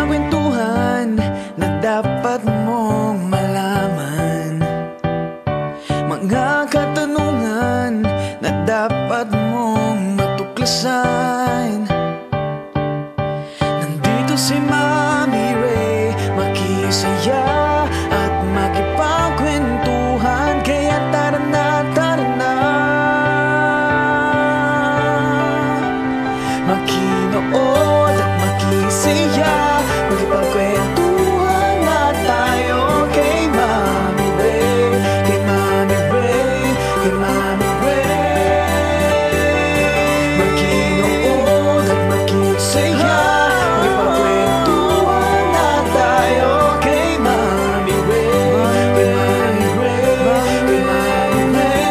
kwentuhan na dapat mong malaman, mga katanungan na dapat mong matuklasan. Nandito si Mommy Ray, makisaya at makipagkwentuhan. Kaya tara na, tara na, makinood at makisaya, makipagkwentuhan na tayo kay Mommy Ray, kay Mommy Ray, kay Mommy Ray. Makinood at makisaya, makipagkwentuhan na tayo kay Mommy Ray, kay Mommy Ray, kay Mommy Ray.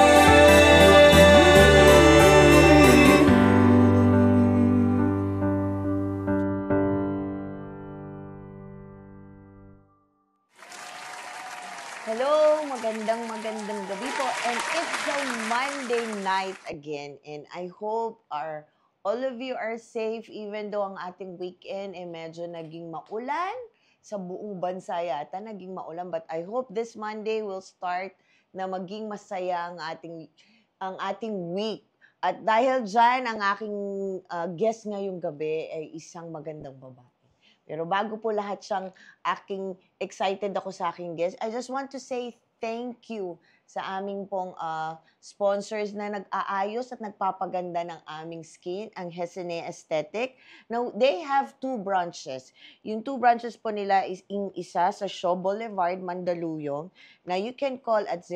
Hello, magandang gabi po. And it's a Monday night again. And I hope all of you are safe even though ang ating weekend medyo naging maulan. Sa buong bansa yata naging maulan. But I hope this Monday will start na maging masaya ang ating week. At dahil dyan, ang aking guest ngayong gabi ay isang magandang babae. Pero bago po lahat excited ako sa aking guest, I just want to say thank you sa aming pong sponsors na nag-aayos at nagpapaganda ng aming skin, ang Hesene Aesthetic. Now, they have 2 branches. Yung 2 branches po nila is isa sa Shaw Boulevard, Mandaluyong. Now, you can call at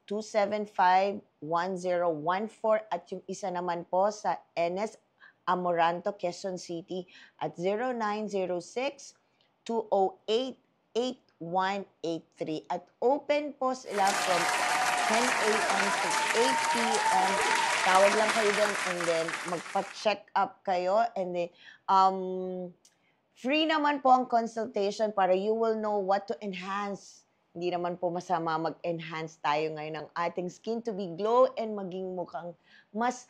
0929-275-1014 at yung isa naman po sa NS Amoranto, Quezon City at 0906-208-8183. At open po sila from 10 a.m. to 8 p.m. Tawag lang kayo doon and then magpa-check up kayo and then free naman po ang consultation para you will know what to enhance. Hindi naman po masama mag-enhance tayo ngayon ng ating skin to be glow and maging mukhang mas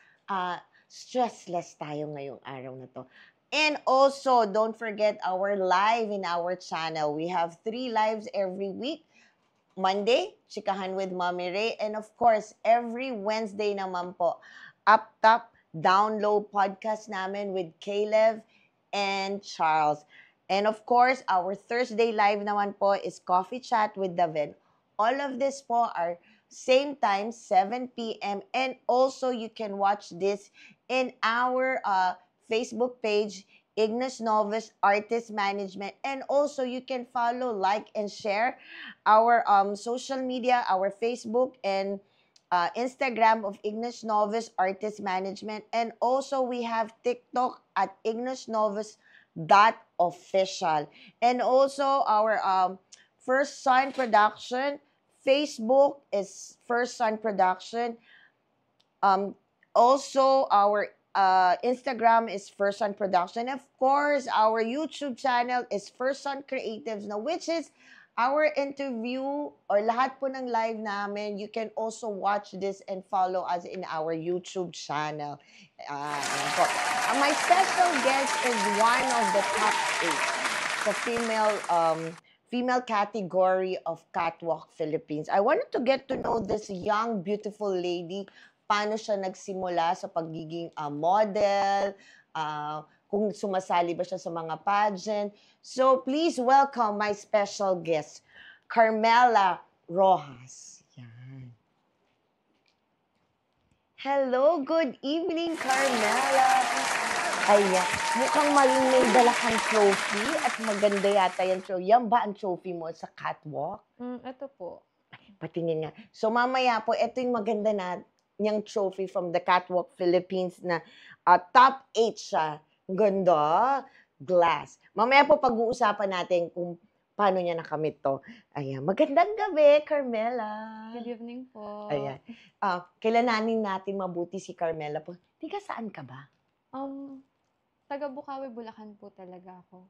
stressless tayo ngayong araw na to. And also, don't forget our live in our channel. We have 3 lives every week. Monday, Chikahan with Mommy Ray. And of course, every Wednesday naman po, Up Top, Down Low podcast namin with Caleb and Charles. And of course, our Thursday live naman po is Coffee Chat with David. All of this po are same time, 7 p.m. And also, you can watch this in our Facebook page, Ignace Novus Artist Management. And also, you can follow, like, and share our social media, our Facebook and Instagram of Ignace Novus Artist Management. And also, we have TikTok at ignacenovus.official. And also, our First Son Production, Facebook is First Son Production. Also, our Instagram is First Son Production. Of course, our YouTube channel is First Son Creatives, now, which is our interview or lahat po ng live namin. You can also watch this and follow us in our YouTube channel. My special guest is one of the top 8 sa female category of Catwalk Philippines. I wanted to get to know this young, beautiful lady. Paano siya nagsimula sa pagiging model, kung sumasali ba siya sa mga pageant. So, please welcome my special guest, Carmela Rojas. Yan. Hello, good evening, Carmela. Ayan, mukhang may dala kang trophy at maganda yata yan. So, yan ba ang trophy mo sa catwalk? Ito po. Patingin nga. So, mamaya po, ito yung maganda na niyang trophy from the Catwalk Philippines na top 8 siya. Ganda. Glass. Mamaya po pag-uusapan natin kung paano niya nakamit to. Ayan. Magandang gabi, Carmela. Good evening po. Ayan. Kilalanin natin mabuti si Carmela po. Tiga saan ka ba? Taga Bukawi, Bulacan po talaga ako.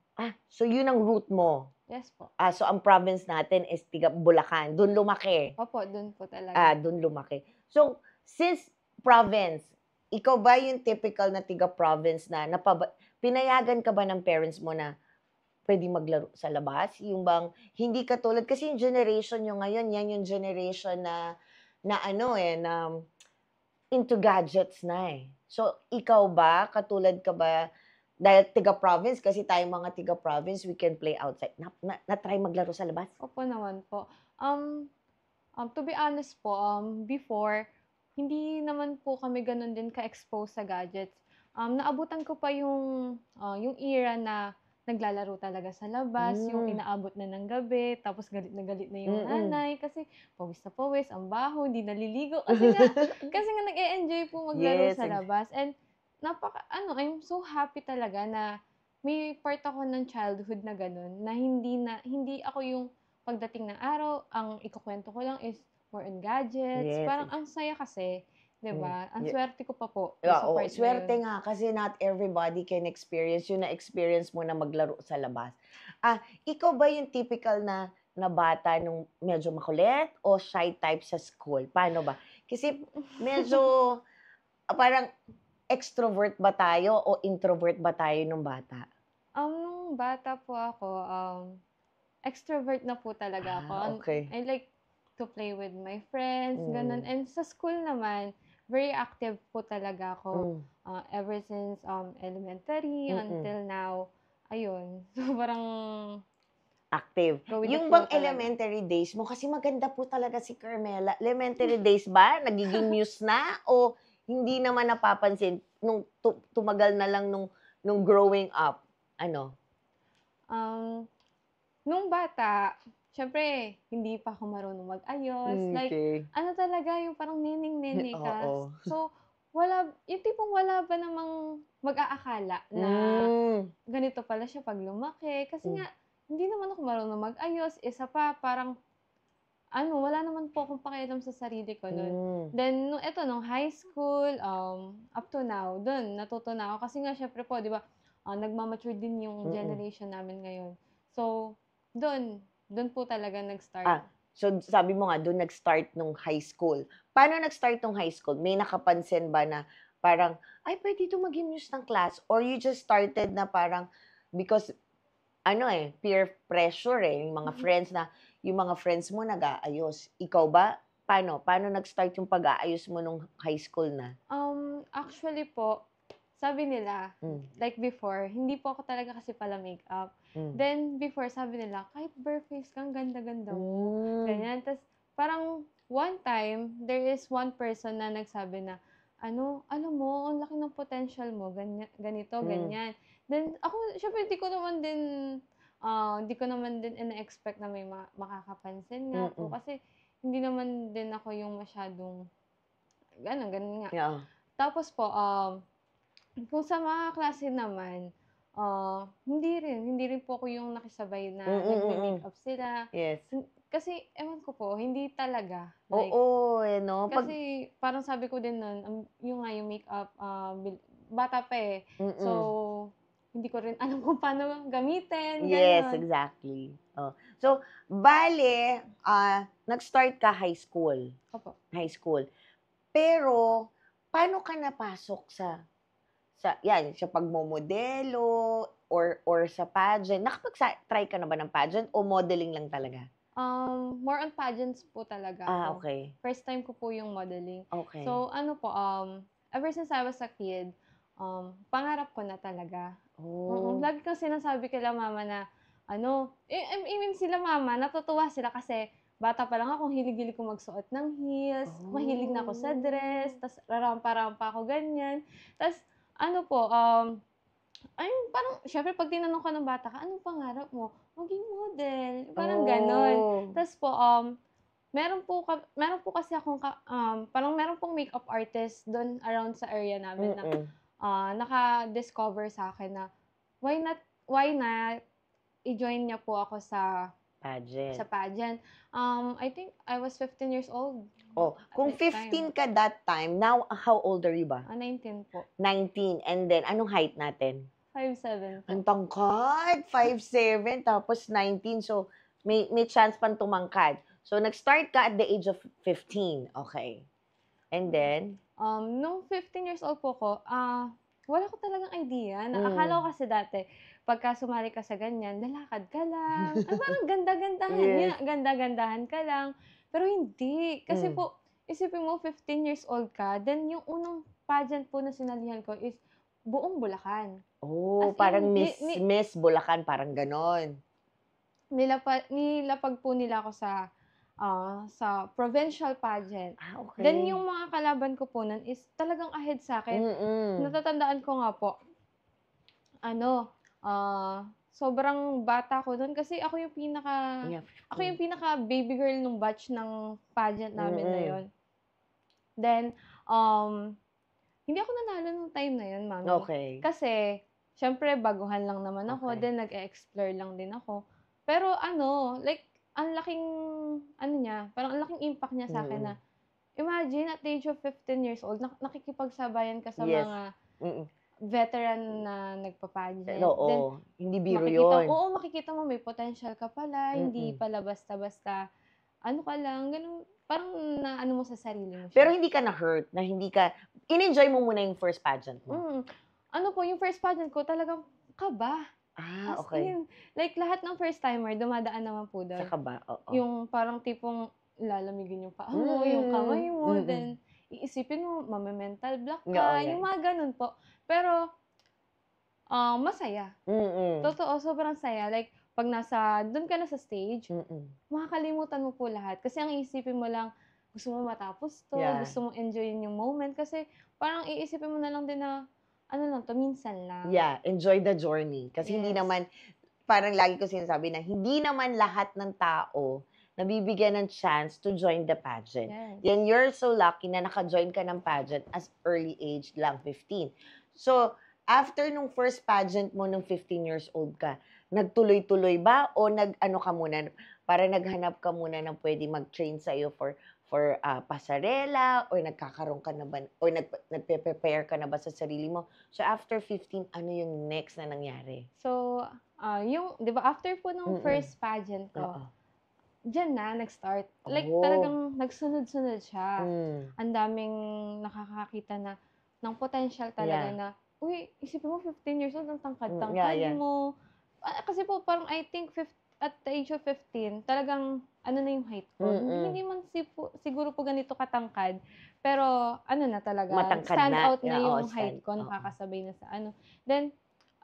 So yun ang root mo? Yes po. So ang province natin is tiga Bulacan. Doon lumaki? Opo, doon po talaga. Doon lumaki. So, since province, ikaw ba yung typical na tiga province na pinayagan ka ba ng parents mo na pwedeng maglaro sa labas? Yung bang hindi katulad kasi yung generation nyo ngayon, yan yung generation na into gadgets na eh. So, ikaw ba, katulad ka ba, dahil tiga-province, kasi tayong mga tiga-province, we can play outside. Na-try maglaro sa labas? Opo naman po. To be honest po, before, hindi naman po kami ganun din ka-expose sa gadgets. Naabutan ko pa yung era na naglalaro talaga sa labas, yung inaabot na ng gabi, tapos galit na yung nanay, kasi pawis, ang baho, hindi naliligo. Kasi nga nag-e-enjoy po maglaro Yes, sa labas. And I'm so happy talaga na may part ako ng childhood na ganun, na hindi ako yung pagdating ng araw, ang ikukwento ko lang is more on gadgets. Yes. Parang ang saya kasi, 'di ba? Ang Yeah. swerte ko pa po Yeah, sa oo, part na swerte yun. nga kasi not everybody can experience yung na-experience mo na maglaro sa labas. Ikaw ba yung typical na bata nung medyo makulit o shy type sa school? Paano ba? Kasi medyo parang extrovert ba tayo o introvert ba tayo nung bata? Nung bata po ako, extrovert na po talaga ako. Okay. I like to play with my friends, ganun. Mm. And sa school naman, very active po talaga ako. Mm. Ever since elementary until now, ayun. So parang Active. go with the Yung flow bang talaga. elementary days mo, kasi maganda po talaga si Carmela. Elementary days ba? Nagiging muse na? O hindi naman napapansin nung tumagal na lang nung growing up? Ano? Nung bata, syempre, hindi pa ako marunong mag-ayos. Like, Okay. ano talaga, yung parang nening-nene ka. Oo. So, yung tipong wala ba namang mag-aakala na ganito pala siya pag lumaki. Kasi nga, hindi naman ako marunong mag-ayos. Isa pa, parang, wala naman po akong pakialam sa sarili ko nun. Then, nung high school, up to now, dun, natuto na ako. Kasi nga, syempre po, di ba, nagmamature din yung generation namin ngayon. So, dun po talaga nag-start. So, sabi mo nga, doon nag-start nung high school. Paano nag-start nung high school? May nakapansin ba na parang, ay, pwede ito maging muse ng class? Or you just started na parang, because, peer pressure yung mga friends yung mga friends mo nag-aayos. Ikaw ba? Paano? Paano nag-start yung pag-aayos mo nung high school na? Actually po, sabi nila, like before, hindi po ako talaga kasi pala makeup. Then, before, sabi nila, kahit bare face kang ganda-ganda mo. Ganyan. Tapos, parang, one time, there is one person na nagsabi na, alam mo, ang laki ng potential mo, ganito, ganyan. Then, ako, syempre, di ko naman din ina-expect na may makakapansin nga po. Kasi, hindi naman din ako yung masyadong, ganun nga. Yeah. Tapos po, kung sa mga klase naman, hindi rin po ako yung nakisabay na nagme-makeup sila. Yes. Kasi, ewan ko po, hindi talaga. Like, oo, Kasi, parang sabi ko din nun, yung makeup, bata pa eh. So, hindi ko rin alam kung paano gamitin. Yes, Ganon. exactly. So, bale, nag-start ka high school. Opo. High school. Pero, paano ka napasok sa pagmomodelo or sa pageant? Nakapag-try ka na ba ng pageant o modeling lang talaga? More on pageants po talaga ako. Okay. First time ko po yung modeling. Okay. So, ever since I was a kid, pangarap ko na talaga. Lagi kong sinasabi kila mama na, even sila mama, natutuwa sila kasi bata pa lang ako, hilig-hilig ko magsuot ng heels, mahilig na ako sa dress, tas rarampa-rampa ako ganyan. Tas, parang, syempre, pag tinanong ka ng bata ka, anong pangarap mo? Maging model. Parang ganon. Tas po, meron po kasi akong, parang meron pong makeup artist doon around sa area namin na naka-discover sa akin na why not i-join niya po ako sa pageant. I think I was 15 years old. Kung 15 ka that time, now how old are you ba? 19 po. 19. And then, anong height natin? 5'7". Ang tangkad, 5'7", tapos 19. So, may chance pang tumangkad. So, nag-start ka at the age of 15. Okay. And then? Nung 15 years old po ko, wala ko talagang idea. Akala ko kasi dati, pagka sumali ka sa ganyan, lalakad ka lang. Parang ganda-gandahan Yes. ganda-gandahan ka lang. Pero hindi. Kasi po, isipin mo, 15 years old ka, then yung unang pageant po na sinalihan ko is buong Bulacan. Oh, As parang in, Miss Bulacan, parang ganon. nilapag po nila ako sa provincial pageant. Okay. Then yung mga kalaban ko po nun is talagang ahead sa akin. Natatandaan ko nga po, sobrang bata ko nun kasi ako yung pinaka baby girl nung batch ng pageant namin na yon. Then, hindi ako nanalo nung time na yun, Mami. Okay. Kasi, syempre, baguhan lang naman ako. Okay. Then, nag-explore lang din ako. Pero, like, ang laking, parang ang laking impact niya sa akin na, imagine, at the age of 15 years old, nakikipagsabayan ka sa Yes. mga veteran na nagpa-pageant. Oo, Then, hindi biro yun. Oo, makikita mo may potential ka pala, hindi pala basta-basta, ka lang, ganun, parang mo sa sarili mo siya. Pero hindi ka na-hurt, na hindi ka, in-enjoy mo muna yung first pageant mo. Yung first pageant ko, talagang kaba. Okay. Like, lahat ng first timer, dumadaan naman po doon. Sa kaba, oo. Yung parang tipong lalamigin yung paa mo, yung kamay mo, then iisipin mo, mame-mental block ka, yung mga ganun po. Pero, masaya. Totoo, sobrang saya. Like, pag doon ka na sa stage, makakalimutan mo po lahat. Kasi ang iisipin mo lang, gusto mo matapos to, gusto mo enjoyin yung moment. Kasi parang iisipin mo na lang din na, minsan lang. Yeah, enjoy the journey. Kasi hindi naman, parang lagi ko sinasabi na, hindi naman lahat ng tao nabibigyan ng chance to join the pageant. Yes. Yan, you're so lucky na naka-join ka ng pageant as early age lang, 15. So, after nung first pageant mo nung 15 years old ka, nagtuloy-tuloy ba o nag-ano ka muna, para naghanap ka muna ng pwede mag-train sa'yo for pasarela or nagkakaroon ka na ba or nagpe-prepare ka na ba sa sarili mo? So after 15, ano yung next na nangyari? So, yung 'di ba after po nung first pageant ko, diyan na nag-start. Like talagang nagsunod-sunod siya. Ang daming nakakakita na ng potential talaga na, uy, isipin mo 15 years old, ang tangkad-tangkad mo. Kasi po parang I think at the age of 15, talagang na yung height ko. Hindi man siguro po ganito katangkad, pero na talaga, matangkad stand na. out na yung height ko, nakakasabay na sa Then,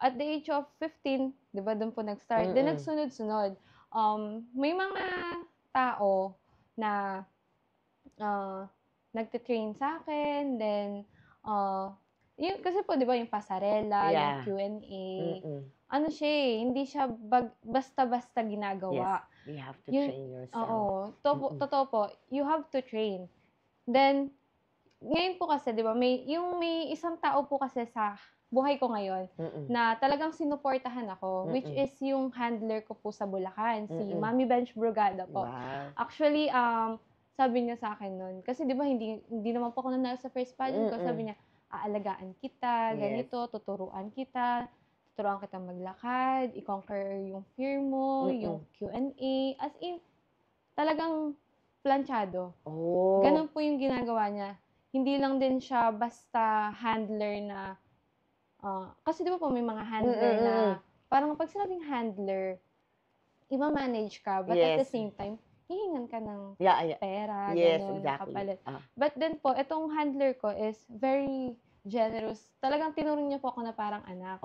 at the age of 15, di ba, doon po nag-start. Then, nagsunod-sunod. May mga tao na nagtitrain sa akin, then, kasi po, di ba, yung pasarela, yung Q&A, hindi siya basta-basta ginagawa. Yes, you have to train yourself. Oo. Totoo po, you have to train. Then, ngayon po kasi, di ba, may isang tao po kasi sa buhay ko ngayon na talagang sinuportahan ako, which is yung handler ko po sa Bulacan, si Mami Bench Brugada po. Wow. Actually, sabi niya sa akin nun, kasi di ba, hindi naman po ako nanalo sa first pageant ko, sabi niya, aalagaan kita, ganito, tuturuan kita maglakad, i-conquer yung fear mo, yung Q&A, as in, talagang planchado. Ganun po yung ginagawa niya. Hindi lang din siya basta handler na, kasi di ba po may mga handler na, parang pag sinabing handler, ima-manage ka, but at the same time, hihingan ka ng pera, ganun, kapalit. But then po, itong handler ko is very generous. Talagang tinuring niya po ako na parang anak.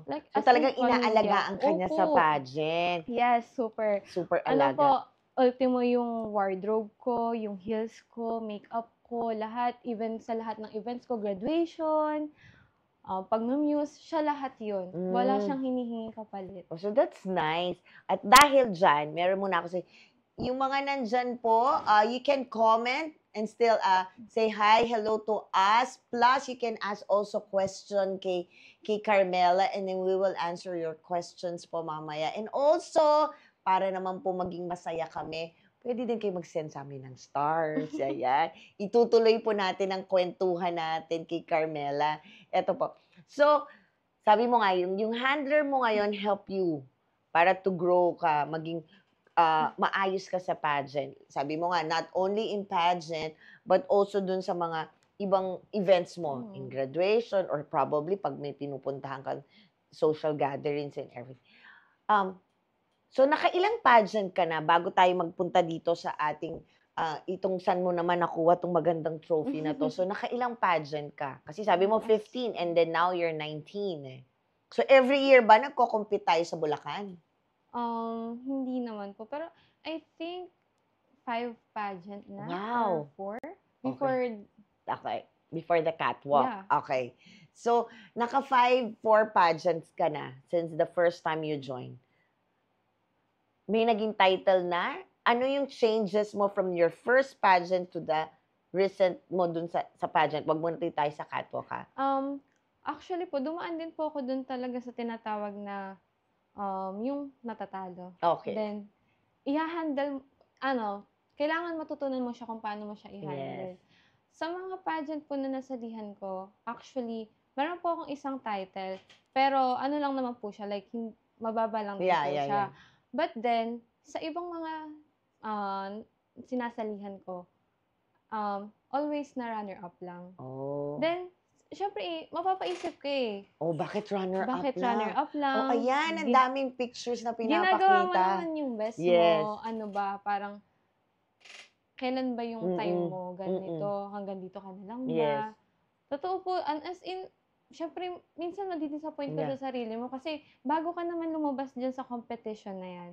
Like, so talagang inaalagaan ka niya sa pageant. Yes, super. Super alaga. Po, ultimo yung wardrobe ko, yung heels ko, makeup ko, lahat, even sa lahat ng events ko, graduation, pag-muse, siya lahat yun. Wala siyang hinihingi kapalit. So that's nice. At dahil dyan, meron muna ako yung mga nandyan po, you can comment and still say hi, hello to us. Plus, you can ask also question kay Carmela and then we will answer your questions po mamaya. And also, para naman po maging masaya kami, pwede din kayo mag-send sa amin ng stars. Ayan. Itutuloy po natin ang kwentuhan natin kay Carmela. Ito po. So, sabi mo nga, yung handler mo ngayon help you para to grow ka, maging maayos ka sa pageant. Sabi mo nga, not only in pageant, but also dun sa mga ibang events mo, in Mm. graduation or probably pag may pinupuntahan kang social gatherings and everything. So nakailang pageant ka na bago tayo magpunta dito sa ating itong saan mo naman nakuha tong magandang trophy na to. So nakailang pageant ka? Kasi sabi mo 15 and then now you're 19 eh. So every year ba nagko-compete tayo sa Bulacan? Hindi naman po. Pero I think 5 pageant na Wow. or 4 before. Okay. Before the catwalk. Yeah. Okay. So, naka 4 pageants ka na since the first time you joined. May naging title na? Ano yung changes mo from your first pageant to the recent mo dun sa pageant? Wag muna tayo sa catwalk ha. Actually po, dumaan din po ako dun talaga sa tinatawag na yung natatalo. Okay. Then, kailangan matutunan mo siya kung paano mo siya i-handle. Yes. Sa mga pageant po na nasalihan ko, actually, meron po akong isang title, pero ano lang naman po siya, like, mababa lang din po siya. Yeah. But then, sa ibang mga sinasalihan ko, always na runner-up lang. Oh. Then, syempre, mapapaisip ka eh. Oh, bakit runner-up lang? Bakit runner-up lang? Oh, ayan, ang daming pictures na pinapakita. Ginagawa mo naman yung best Yes. mo. Ano ba, parang, kailan ba yung time mo? Ganito, hanggang dito ka na lang ba? Yes. Totoo po, as in, syempre, minsan nadidisappoint ka Yeah. sa sarili mo kasi bago ka naman lumabas dyan sa competition na yan,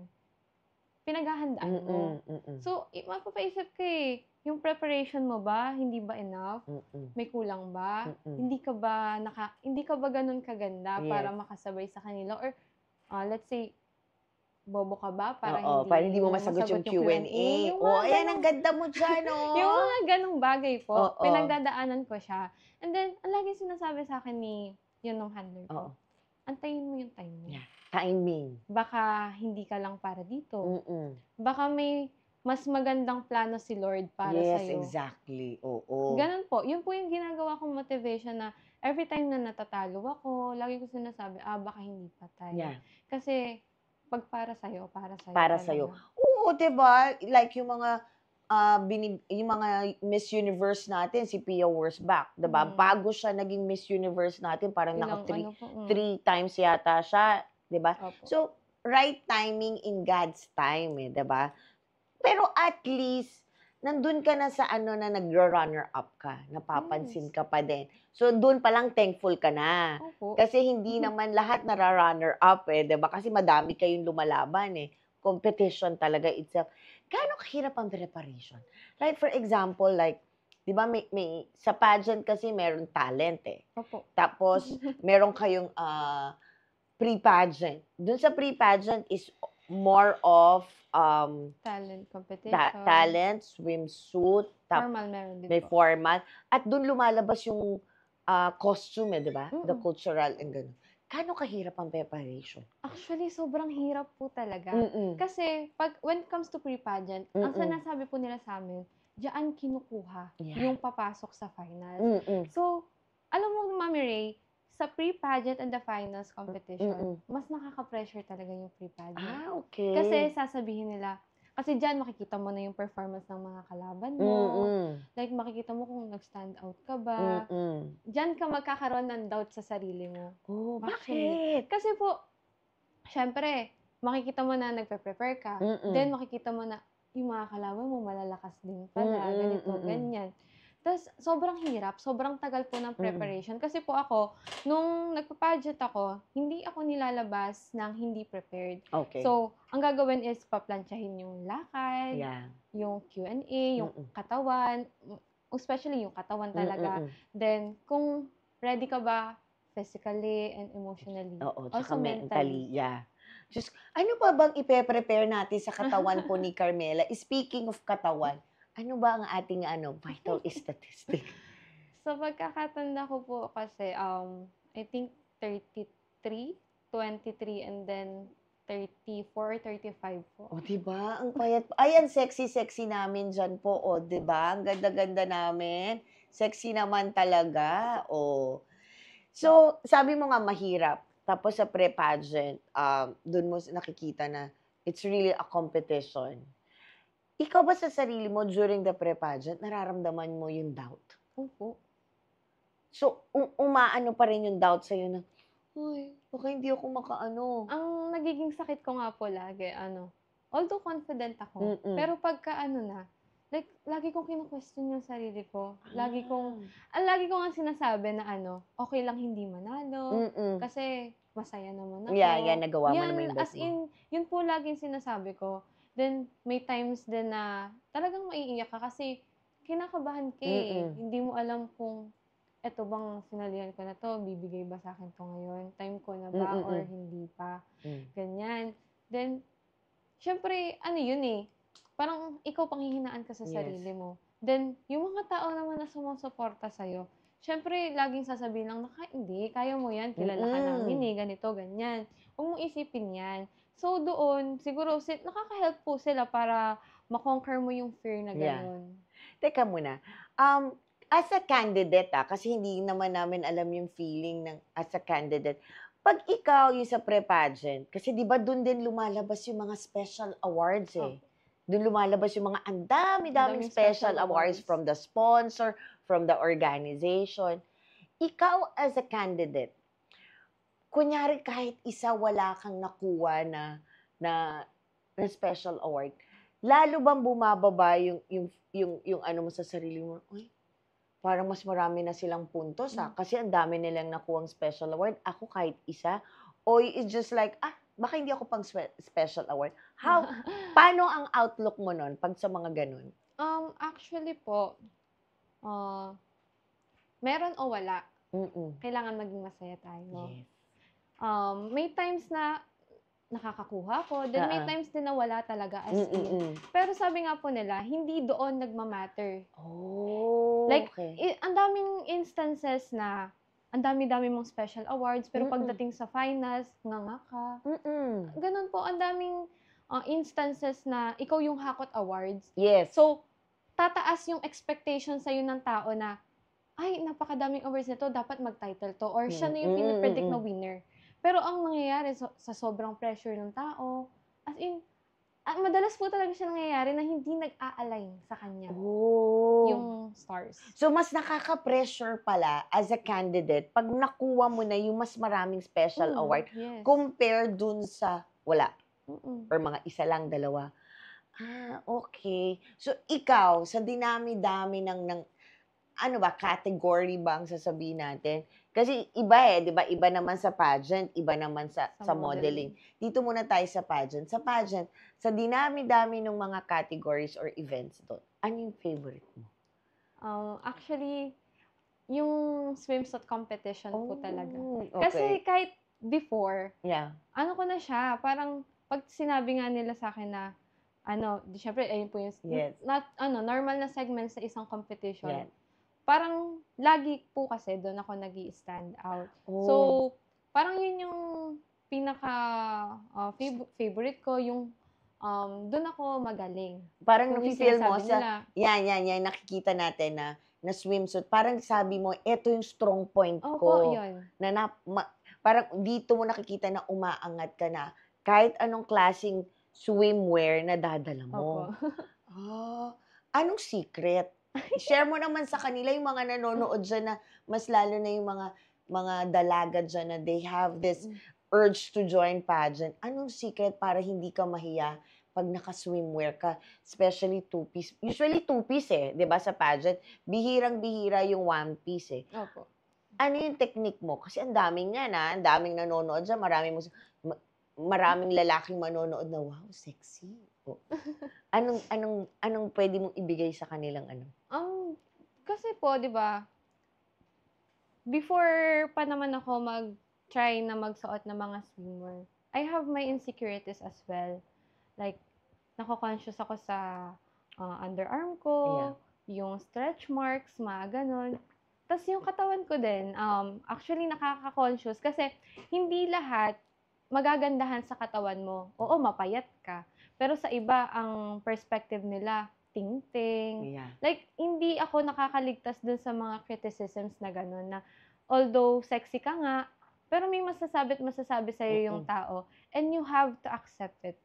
pinaghahandaan mo. So, mapapaisip ka eh, yung preparation mo ba, hindi ba enough? May kulang ba? Hindi ka ba ganun kaganda para Yes. makasabay sa kanila? Or, let's say, bobo ka ba para para hindi mo masagot yung Q&A. Yung Oh, mga ayan, ganong- ang ganda mo dyan, oh. yung mga ganong bagay po, Oo. pinagdadaanan ko siya. And then, ang lagi sinasabi sa akin yun ng handler ko, Oo. antayin mo yung time mo. Yeah. Timing. Baka hindi ka lang para dito. Mm-mm. Baka may mas magandang plano si Lord para Yes, sa'yo. exactly. Oo. Ganun po. Yun po yung ginagawa kong motivation na every time na natatalo ako, lagi ko sinasabi, baka hindi pa tayo. Yeah. Kasi, pag para sa'yo, para sa'yo. Para talaga. sa'yo. Oo, diba? Like yung mga yung mga Miss Universe natin, si Pia Wurzbach, diba? Bago siya naging Miss Universe natin, parang naka 3 times yata siya, diba? Opo. So, right timing in God's time, eh, diba? Pero at least, nandun ka na sa na nagro-runner-up ka, napapansin ka pa din. So, dun palang thankful ka na. Opo. Kasi hindi naman lahat nara-runner-up, eh, diba? Kasi madami kayong lumalaban, eh. Competition talaga itself. Gaano kahirap ang preparation? Like, for example, like, di ba, may sa pageant kasi meron talent, eh. Opo. Tapos, meron kayong pre-pageant. Dun sa pre-pageant is more of Talent competition. talent, swimsuit, Formal meron din may po. formal. At dun lumalabas yung costume, eh, di ba? The Mm-mm. cultural and gano'n. Gaano kahirap ang preparation? Actually, sobrang hirap po talaga. Mm-mm. Kasi, when it comes to pre-pageant, ang sinasabi po nila sa amin, diyan kinukuha yung papasok sa finals. So, alam mo, Mami Ray, sa pre-pageant and the finals competition, mas nakaka-pressure talaga yung pre-pageant. Okay. Kasi sasabihin nila, kasi dyan makikita mo na yung performance ng mga kalaban mo. Like, makikita mo kung nag-stand out ka ba. Dyan ka magkakaroon ng doubt sa sarili mo. Oh, Actually. bakit? Kasi po, syempre, makikita mo na nagpe-prepare ka. Then, makikita mo na yung mga kalaban mo malalakas din pala. Ganito, ganyan. Tapos, sobrang hirap. Sobrang tagal po ng preparation. Kasi po ako, nung nagpa-pageant ako, hindi ako nilalabas ng hindi prepared. Okay. So, ang gagawin is paplansyahin yung lakad, yeah. yung Q&A, yung katawan, especially yung katawan talaga. Then, kung ready ka ba physically and emotionally. Oo, Also tsaka mentally. Yeah. Just, ano pa bang ipe-prepare natin sa katawan po ni Carmela? Speaking of katawan, ano ba ang ating vital statistic? So, pagkakatanda ko po kasi, I think 33, 23, and then 34, 35 po. O, diba? Ang payat. Ayan, sexy namin dyan po. O, diba? Ang ganda-ganda namin. Sexy naman talaga. O. So, sabi mo nga mahirap. Tapos sa pre-pageant, dun mo nakikita na it's really a competition. Ikaw ba sa sarili mo during the pre-pageant, nararamdaman mo yung doubt? Opo. So, umaano pa rin yung doubt sa'yo na, "Uy, baka hindi ako makaano." Ang nagiging sakit ko nga po lagi although confident ako, pero pagka like lagi kong kino-question yung sarili ko. Lagi ko ngang sinasabi na okey lang hindi manalo, kasi masaya naman ako. Yeah, nagawa mo naman yung As best mo. in, yun po laging sinasabi ko. Then may times din na talagang maiiyak ka kasi kinakabahan ka, Hindi mo alam kung eto bang sinalihan ko na 'to, bibigay ba sa'kin 'to ngayon, time ko na ba or hindi pa, ganyan. Then siyempre yun, parang ikaw panghihinaan ka sa sarili mo. Then yung mga tao naman na sumusuporta sa'yo, siyempre laging sasabihin lang na, "Hindi, kaya mo 'yan, kilala ka namin, ganito, ganyan." 'Wag mong isipin 'yan. So doon siguro nakaka-help po sila para ma-conquer mo yung fear na gano'n. Teka muna, as a candidate, kasi hindi naman namin alam yung feeling ng as a candidate. 'Pag ikaw yung sa pre-pageant, kasi 'di ba dun din lumalabas yung mga special awards, Dun lumalabas yung mga ang dami-daming Daming special special awards awards. from the sponsor, from the organization. Ikaw as a candidate, kunyari kahit isa wala kang nakuha na special award, lalo bang bumababa yung ano mo sa sarili mo? Uy, parang mas marami na silang puntos, kasi ang dami nilang nakuhang special award. Ako kahit isa. O it's just like, baka hindi ako pang special award. Paano ang outlook mo nun pag sa mga ganun? Actually po, meron o wala, kailangan maging masaya tayo. Yes. May times na nakakakuha ko, then may times din na wala talaga as in. Pero sabi nga po nila, hindi doon nagmamatter. Like, Okay. ang daming instances na ang dami-dami mong special awards, pero pagdating sa finals, nganga ka. Ganun po, ang daming instances na ikaw yung hakot awards. Yes. So, tataas yung expectation sa'yo ng tao na, ay, napakadaming awards nito, dapat mag-title to, or siya na yung pinipredict na winner. Pero ang nangyayari sa sobrang pressure ng tao, as in, madalas po talaga siya nangyayari na hindi nag-a-align sa kanya yung stars. So, mas nakaka-pressure pala as a candidate pag nakuha mo na yung mas maraming special award compared dun sa wala. Or mga isa lang, dalawa. Okay. So, ikaw, sa dinami-dami ng ano ba, category ba ang sasabihin natin? Kasi iba di ba? Iba naman sa pageant, iba naman sa modeling. Dito muna tayo sa pageant. Sa pageant, sa dinami-dami ng mga categories or events doon, ano yung favorite mo? Actually, yung swimsuit competition po talaga. Okay. Kasi kahit before, ano ko na siya, parang pag sinabi nga nila sa akin na, syempre, ayun po yung, normal na segment sa isang competition. Parang lagi po kasi doon ako nag-i-stand out. So, parang yun yung pinaka favorite ko, yung doon ako magaling. Parang Yung nafe-feel mo sinasabi sa, nila. yan, nakikita natin na swimsuit. Parang sabi mo, eto yung strong point ko. Opo, yun. Parang dito mo nakikita na umaangat ka na kahit anong klaseng swimwear na dadala mo. Opo. Anong secret? Share mo naman sa kanila yung mga nanonood dyan na mas lalo na yung mga dalaga dyan na they have this urge to join pageant. Anong secret para hindi ka mahiya pag naka-swimwear ka? Especially two-piece. Usually two-piece di ba sa pageant? Bihirang-bihira yung one-piece Opo. Ano yung technique mo? Kasi ang daming nanonood dyan. Maraming lalaking manonood na, wow, sexy. Anong pwede mong ibigay sa kanilang Kasi po, di ba, before pa naman ako mag-try na magsuot ng mga swimwear, I have my insecurities as well. Like, nako-conscious ako sa underarm ko, yung stretch marks, mga ganon. Tapos yung katawan ko din, actually nakaka-conscious kasi hindi lahat magagandahan sa katawan mo. Oo, mapayat ka. Pero sa iba, ang perspective nila, ting-ting. Like, hindi ako nakakaligtas dun sa mga criticisms na gano'n na although sexy ka nga, pero may masasabi sa'yo yung tao and you have to accept it.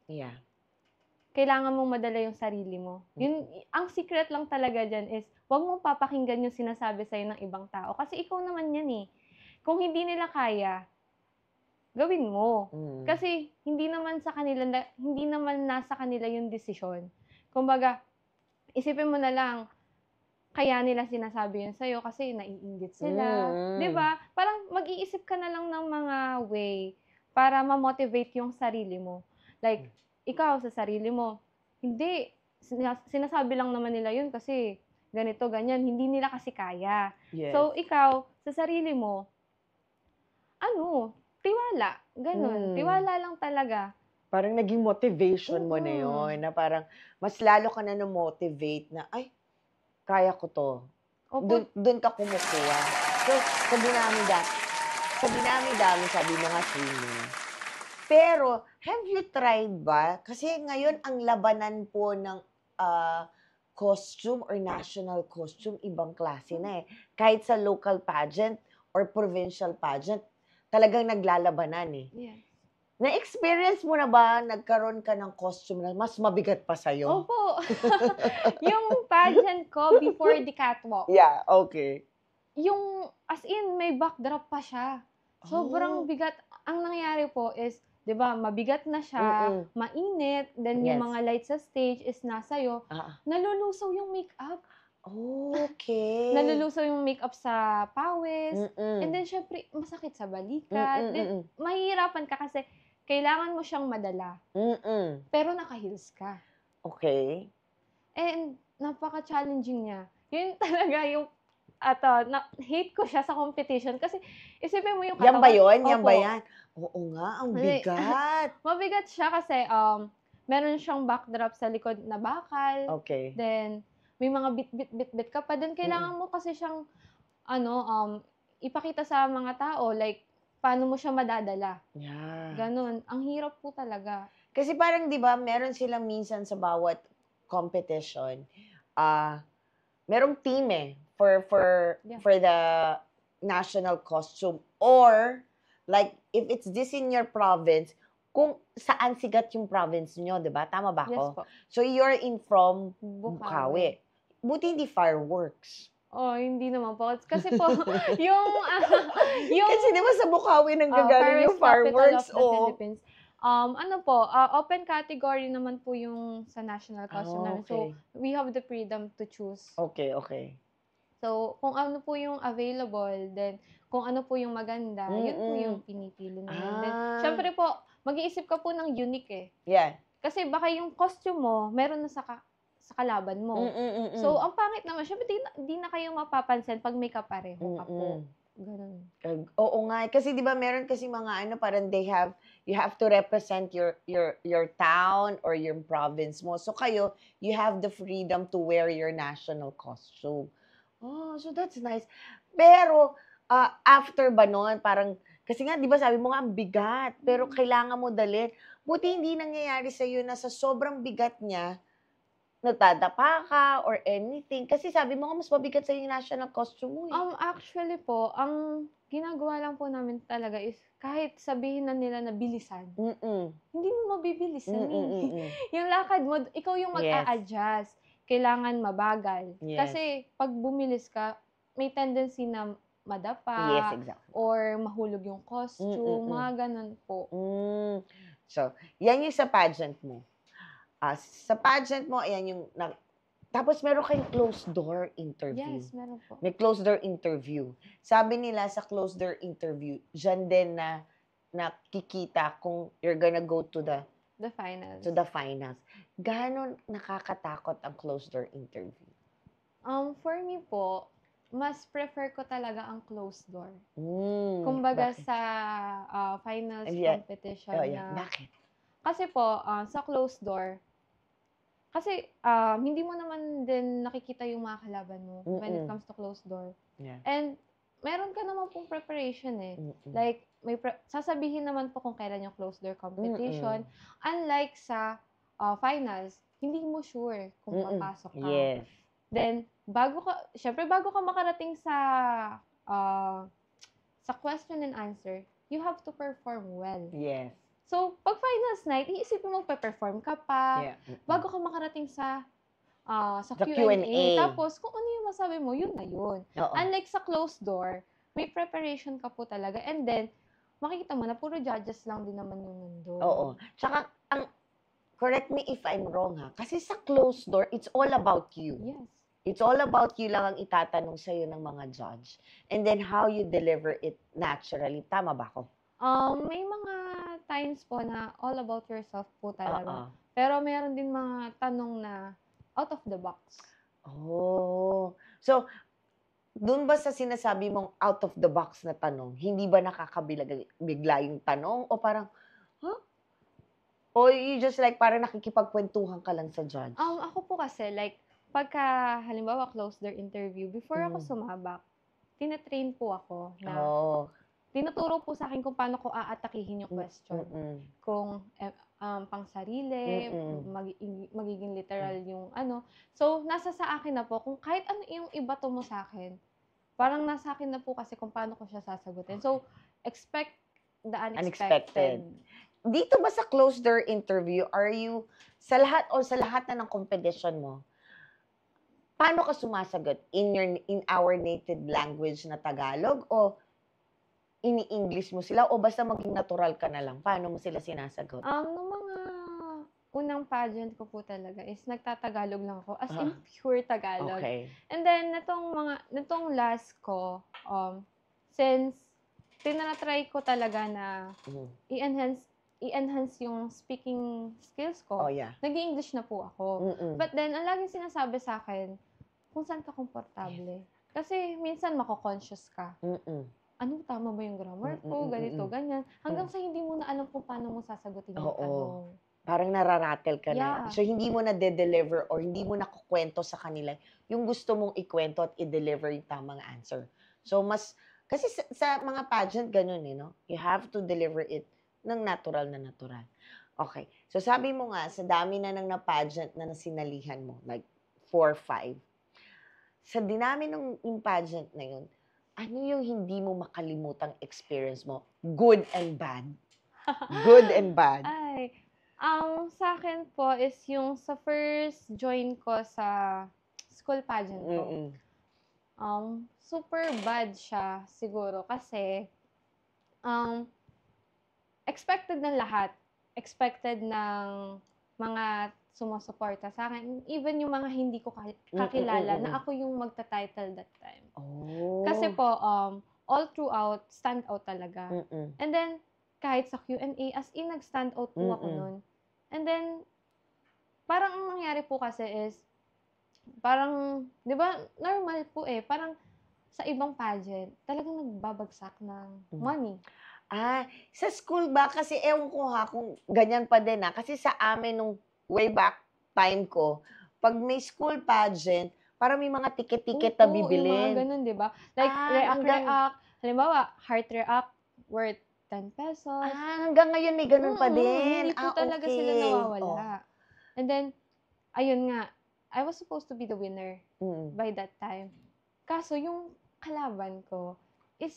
kailangan mong madala yung sarili mo. Yun, ang secret lang talaga dyan is, huwag mong papakinggan yung sinasabi sa'yo ng ibang tao. Kasi ikaw naman yan eh. Kung hindi nila kaya, gawin mo. Kasi hindi naman nasa kanila yung desisyon. Kumbaga, isipin mo na lang, kaya nila sinasabi yun sa'yo kasi naiinggit sila. 'Di ba? Parang mag-iisip ka na lang ng mga way para ma-motivate yung sarili mo. Like, ikaw sa sarili mo, hindi, sinasabi lang naman nila yun kasi ganito, ganyan, hindi nila kasi kaya. Yes. So, ikaw, sa sarili mo, tiwala, ganun. Tiwala lang talaga. Parang naging motivation mo na yun, na parang mas lalo ka na na-motivate na, ay, kaya ko to. Opo. Doon ka kumukuha. So, sa dinami-dami, sabi mo nga swimming. Pero, have you tried ba? Kasi ngayon, ang labanan po ng costume or national costume, ibang klase na eh. Kahit sa local pageant or provincial pageant, talagang naglalabanan eh. Yes. Na-experience mo na ba, nagkaroon ka ng costume na mas mabigat pa sa'yo? Opo. Yung pageant ko before the catwalk. Yeah, okay. Yung, as in, may backdrop pa siya. Sobrang bigat. Ang nangyari po is, 'di ba, mabigat na siya, mainit, then yung Yes. mga lights sa stage is nasa'yo, nalulusaw yung makeup. Okay. Nalulusaw yung makeup sa pawis. And then, syempre, masakit sa balikat. Then, mahihirapan ka kasi kailangan mo siyang madala. Pero naka-heels ka. Okay. And napaka-challenging niya. Yun talaga yung hate ko siya sa competition kasi isipin mo yung Yan ba yun? Opo. Yan ba yan? Oo nga, ang bigat. Mabigat siya kasi meron siyang backdrop sa likod na bakal. Okay. Then, may mga bit ka pa. Then, kailangan mo kasi siyang ipakita sa mga tao, like, paano mo siya madadala. Yeah. Ganun. Ang hirap po talaga. Kasi parang, di ba, meron silang minsan sa bawat competition, merong team for the national costume. Or, like, if it's this in your province, kung saan sigat yung province nyo, di ba? Tama ba ako? Yes po. So, you're in from Bukawi. Bukawi. Buti hindi fireworks. Oh, hindi naman po. Kasi po, yung Kasi di ba sa Bukawi nanggagaling yung fireworks? Capital of the Philippines. Open category naman po yung sa national costume namin. So, we have the freedom to choose. Okay, okay. So, kung ano po yung available, then kung ano po yung maganda, yun po yung pinipili namin. Then, syempre po, mag-iisip ka po ng unique eh. Yeah. Kasi baka yung costume mo, meron na sa kalaban mo. So, ang pangit naman, syempre di na kayo mapapansin pag may kapareho ka po. Ganun. Oo nga. Kasi di ba meron kasi mga parang you have to represent your town or your province mo. So kayo, you have the freedom to wear your national costume. Oh, so that's nice. Pero, after ba nun, parang, kasi nga, di ba sabi mo nga, ang bigat. Pero kailangan mo dalhin. Buti hindi nangyayari sa'yo na sa sobrang bigat niya, natadapa ka or anything. Kasi sabi mo nga, mas mabigat sa'yo yung national costume mo eh. Actually po, ang ginagawa lang po namin talaga is, kahit sabihin na nila na bilisan, hindi mo mabibilisan eh. Yung lakad mo, ikaw yung mag-a-adjust. Kailangan mabagal. Yes. Kasi pag bumilis ka, may tendency na madapa. Yes, exactly. Or mahulog yung costume. Mga ganun po. So, yan yung sa pageant mo. Sa pageant mo, ayan yung... Tapos meron kayong closed door interview. Yes, meron po. May closed door interview. Sabi nila sa closed door interview, dyan din na nakikita kung you're gonna go to the finals. To the finals. Gaano nakakatakot ang closed door interview? For me po, mas prefer ko talaga ang closed door. Bakit? Kumbaga sa finals competition na... Bakit? Kasi po, sa closed door, kasi hindi mo naman din nakikita yung mga kalaban mo when it comes to closed door. Yeah. And meron ka naman pong preparation eh. Like, sasabihin naman po kung kailan yung closed door competition. Unlike sa finals, hindi mo sure kung papasok ka. Yes. Then, bago ka makarating sa question and answer, you have to perform well. Yes. So, pag finals night, iisipin mo magpe-perform ka pa, Yeah. bago ka makarating sa Sa Q&A. Q&A. Tapos, kung ano yung masabi mo, yun na yun. Oo. Unlike sa closed door, may preparation ka po talaga. And then, makikita mo na puro judges lang din naman yung nandun. Oo. Tsaka, correct me if I'm wrong ha, kasi sa closed door, it's all about you. Yes. It's all about you lang ang itatanong sa'yo ng mga judge. And then how you deliver it naturally. Tama ba ako? May mga times po na all about yourself po talaga. Oo. Pero meron din mga tanong na out of the box. Oh. So, dun ba sa sinasabi mong out of the box na tanong, hindi ba nakakabigla yung tanong? O parang, huh? O you just like, parang nakikipagkwentuhan ka lang sa judge? Ako po kasi, like, pagka, halimbawa, close door interview, before ako sumabak, tinatrain po ako na tinuturo po sa akin kung paano ko aatakihin yung question. Kung pang sarili, magiging literal yung ano. So, nasa sa akin na po, kung kahit ano yung ibato mo sa akin, parang nasa akin na po kasi kung paano ko siya sasagutin. So, expect the unexpected. Dito ba sa closed door interview, are you, sa lahat na ng competition mo, paano ka sumasagot? In our native language na Tagalog o ini-English mo sila o basta maging natural ka na lang? Paano mo sila sinasagot? Nung mga unang pageant ko po talaga is nagtatagalog lang ako, as in pure Tagalog. Okay. And then, nitong last ko, since tinatry ko talaga na i-enhance yung speaking skills ko, nag-i-English na po ako. But then, ang laging sinasabi sa akin, kung saan ka komportable. Kasi minsan mako-conscious ka. Ano, tama ba yung grammar ko? Ganito, ganyan. Hanggang sa hindi mo na alam kung paano mo sasagutin yung tanong. Parang nararatel ka na. So, hindi mo na de-deliver or hindi mo na kukwento sa kanila yung gusto mong ikwento at i-deliver yung tamang answer. So, kasi sa mga pageant, ganun no? You have to deliver it ng natural na natural. Okay. So, sabi mo nga, sa dami na ng na-pageant na nasinalihan mo, like 4, 5, sa dinami ng yung pageant na yun, ano yung hindi mo makalimutang experience mo? Good and bad. Good and bad. Ay, sa akin po is yung sa first join ko sa school pageant ko. Super bad siya siguro kasi expected ng lahat. Expected ng mga sumusuporta sa akin. Even yung mga hindi ko kakilala na ako yung magta-title that time. Kasi po, all throughout, stand out talaga. And then, kahit sa Q&A, as in, nag-stand out po ako nun. And then, parang ang nangyari po kasi is, parang, di ba, normal po parang sa ibang pageant, talagang nagbabagsak ng money. Sa school ba? Kasi ewan ko kung ganyan pa din Kasi sa amin nung way back time ko, pag may school pageant, parang may mga ticket-ticket na bibilin. Yung mga ganun, di ba? Like, react. Halimbawa, heart react worth 10 pesos. Hanggang ngayon may ganun pa din. Hindi po talaga sila nawawala. And then, ayun nga, I was supposed to be the winner by that time. Kaso, yung kalaban ko is